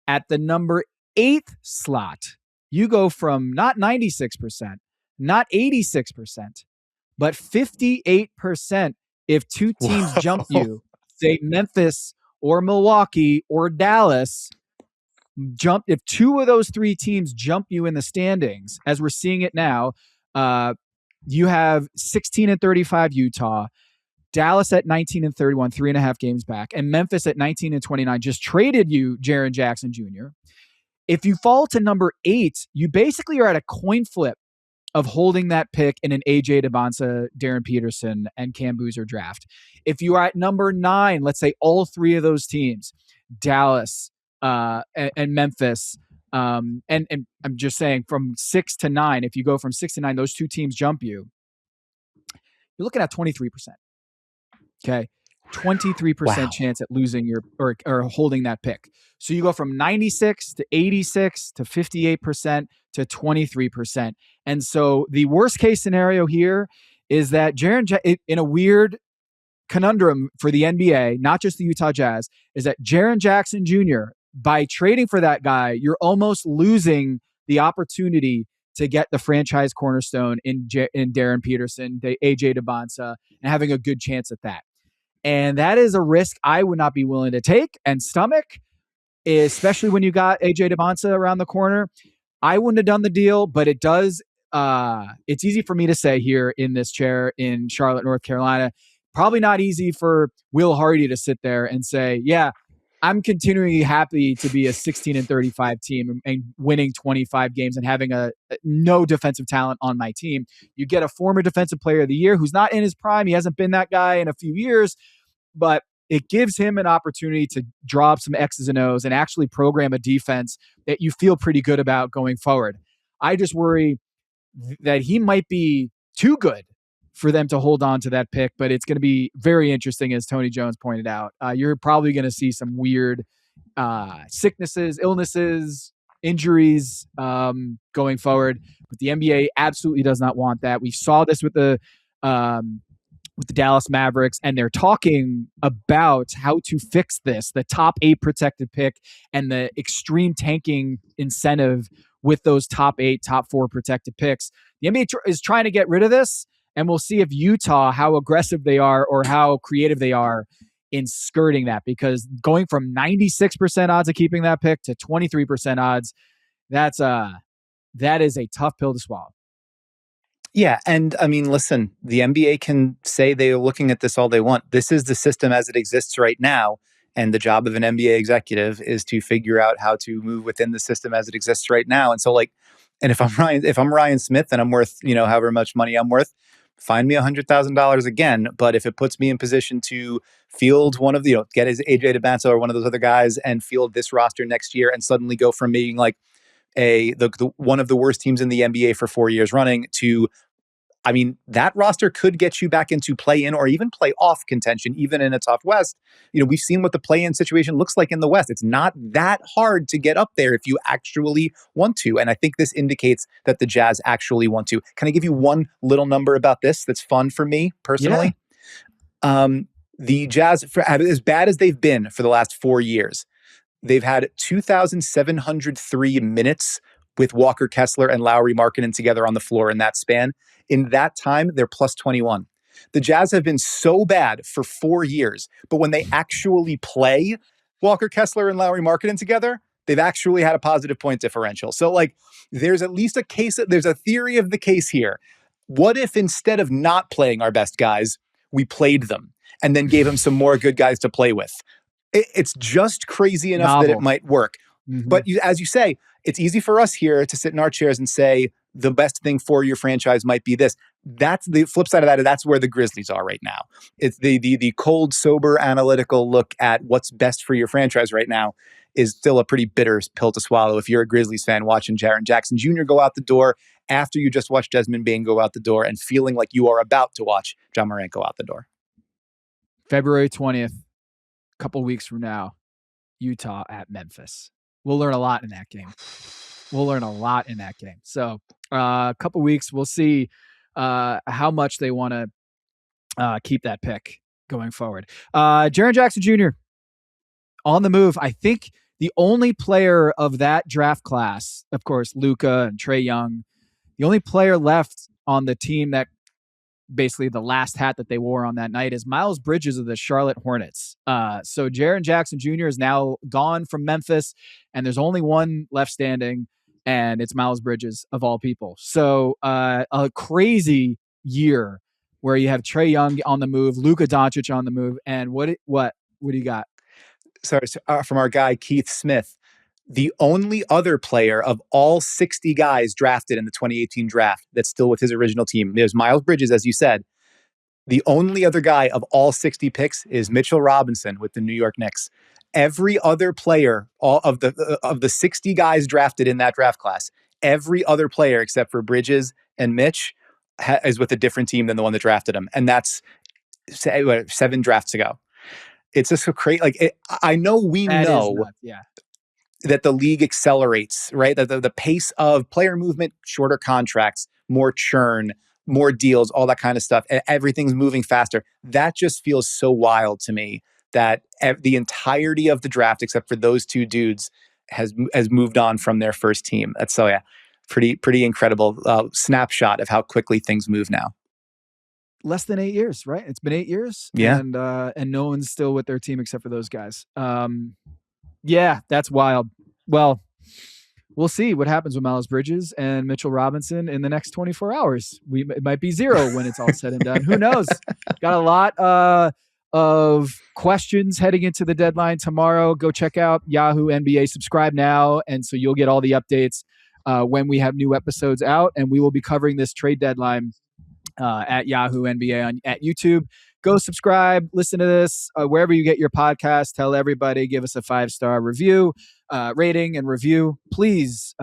At the number 8th slot, you go from not 96%, not 86%, but 58% if two teams jump you. Say Memphis or Milwaukee or Dallas if 2 of those 3 teams jump you in the standings, as we're seeing it now, you have 16-35 Utah, Dallas at 19-31, 3.5 games back, and Memphis at 19-29 just traded you Jaren Jackson Jr. If you fall to number 8, you basically are at a coin flip of holding that pick in an AJ DeBonsa, Darren Peterson, and Cam Boozer draft. If you are at number 9, let's say all 3 of those teams, Dallas and Memphis, and I'm just saying from 6 to 9, if you go from 6 to 9, those 2 teams jump you, you're looking at 23%. Okay. 23% chance at losing or holding that pick. So you go from 96 to 86 to 58% to 23%. And so the worst case scenario here is that in a weird conundrum for the NBA, not just the Utah Jazz, is that Jaren Jackson Jr., by trading for that guy, you're almost losing the opportunity to get the franchise cornerstone in Darren Peterson, AJ DeBonsa, and having a good chance at that. And that is a risk I would not be willing to take and stomach, especially when you got AJ DeBonsa around the corner. I wouldn't have done the deal, but it does. It's easy for me to say here in this chair in Charlotte, North Carolina. Probably not easy for Will Hardy to sit there and say, yeah, I'm continually happy to be a 16-35 team and winning 25 games and having no defensive talent on my team. You get a former defensive player of the year who's not in his prime. He hasn't been that guy in a few years, but it gives him an opportunity to drop some X's and O's and actually program a defense that you feel pretty good about going forward. I just worry that he might be too good for them to hold on to that pick, but it's going to be very interesting, as Tony Jones pointed out. You're probably going to see some weird sicknesses, illnesses, injuries going forward. But the NBA absolutely does not want that. We saw this with the Dallas Mavericks, and they're talking about how to fix this, the top 8 protected pick and the extreme tanking incentive with those top 8, top 4 protected picks. The NBA is trying to get rid of this, and we'll see if Utah, how aggressive they are or how creative they are in skirting that, because going from 96% odds of keeping that pick to 23% odds, that is a tough pill to swallow. Yeah, and I mean, listen, the NBA can say they're looking at this all they want. This is the system as it exists right now, and the job of an NBA executive is to figure out how to move within the system as it exists right now. And so, like, and if I'm Ryan Smith and I'm worth, however much money I'm worth, find me $100,000 again. But if it puts me in position to field one of the, get his AJ DeBanto or one of those other guys and field this roster next year, and suddenly go from being like the one of the worst teams in the NBA for 4 years running to, I mean, that roster could get you back into play-in or even play-off contention, even in a tough West. We've seen what the play-in situation looks like in the West. It's not that hard to get up there if you actually want to. And I think this indicates that the Jazz actually want to. Can I give you one little number about this that's fun for me personally? Yeah. The Jazz, as bad as they've been for the last 4 years, they've had 2,703 minutes with Walker Kessler and Lauri Markkanen together on the floor in that span. In that time, they're plus 21. The Jazz have been so bad for 4 years, but when they actually play Walker Kessler and Lauri Markkanen together, they've actually had a positive point differential. So, like, there's at least there's a theory of the case here. What if instead of not playing our best guys, we played them and then gave them some more good guys to play with? It's just crazy enough that it might work. Mm-hmm. But as you say, it's easy for us here to sit in our chairs and say the best thing for your franchise might be this. That's the flip side of that. That's where the Grizzlies are right now. It's the cold, sober, analytical look at what's best for your franchise right now is still a pretty bitter pill to swallow if you're a Grizzlies fan watching Jaren Jackson Jr. go out the door after you just watched Desmond Bane go out the door and feeling like you are about to watch John Morant go out the door. February 20th, a couple weeks from now, Utah at Memphis. We'll learn a lot in that game. So a couple weeks, we'll see how much they want to keep that pick going forward. Jaren Jackson Jr. on the move. I think the only player of that draft class, of course, Luka and Trae Young, the only player left on the team that basically the last hat that they wore on that night is Miles Bridges of the Charlotte Hornets. So Jaren Jackson Jr. is now gone from Memphis, and there's only one left standing, and it's Miles Bridges of all people. So a crazy year where you have Trae Young on the move, Luka Doncic on the move, and what do you got? Sorry, from our guy Keith Smith. The only other player of all 60 guys drafted in the 2018 draft that's still with his original team, there's Miles Bridges, as you said. The only other guy of all 60 picks is Mitchell Robinson with the New York Knicks. Every other player, all of the 60 guys drafted in that draft class, every other player except for Bridges and Mitch is with a different team than the one that drafted him, and that's 7 drafts ago. It's just so crazy. Like I know we know. That the league accelerates, right? That the pace of player movement, shorter contracts, more churn, more deals, all that kind of stuff. Everything's moving faster. That just feels so wild to me that the entirety of the draft, except for those 2 dudes, has moved on from their first team. That's pretty incredible snapshot of how quickly things move now. Less than 8 years, right? It's been 8 years. Yeah. And no one's still with their team except for those guys. Yeah, that's wild. Well, we'll see what happens with Miles Bridges and Mitchell Robinson in the next 24 hours. It might be 0 when it's all said and done. Who knows? Got a lot of questions heading into the deadline tomorrow. Go check out Yahoo NBA. Subscribe now, and so you'll get all the updates when we have new episodes out. And we will be covering this trade deadline at Yahoo NBA at YouTube. Go subscribe, listen to this wherever you get your podcast. Tell everybody, give us a 5-star review, rating and review, please.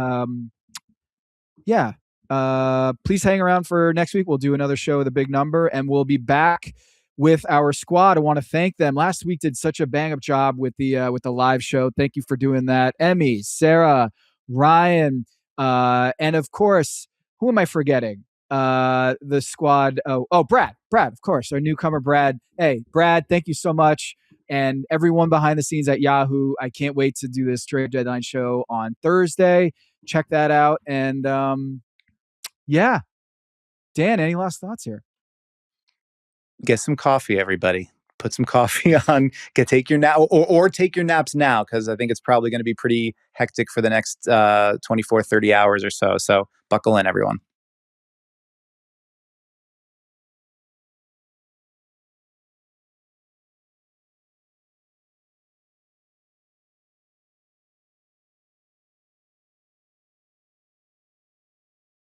Yeah, Please hang around for next week. We'll do another show with a big number, and we'll be back with our squad. I want to thank them. Last week did such a bang up job with the live show. Thank you for doing that, Emmy, Sarah, Ryan, and of course, who am I forgetting? The squad. Oh, Brad, of course, our newcomer, Brad. Hey, Brad, thank you so much. And everyone behind the scenes at Yahoo. I can't wait to do this trade deadline show on Thursday. Check that out. And yeah, Dan, any last thoughts here? Get some coffee, everybody. Put some coffee on. Take your nap, or take your naps now, because I think it's probably going to be pretty hectic for the next 24, 30 hours or so. So buckle in, everyone.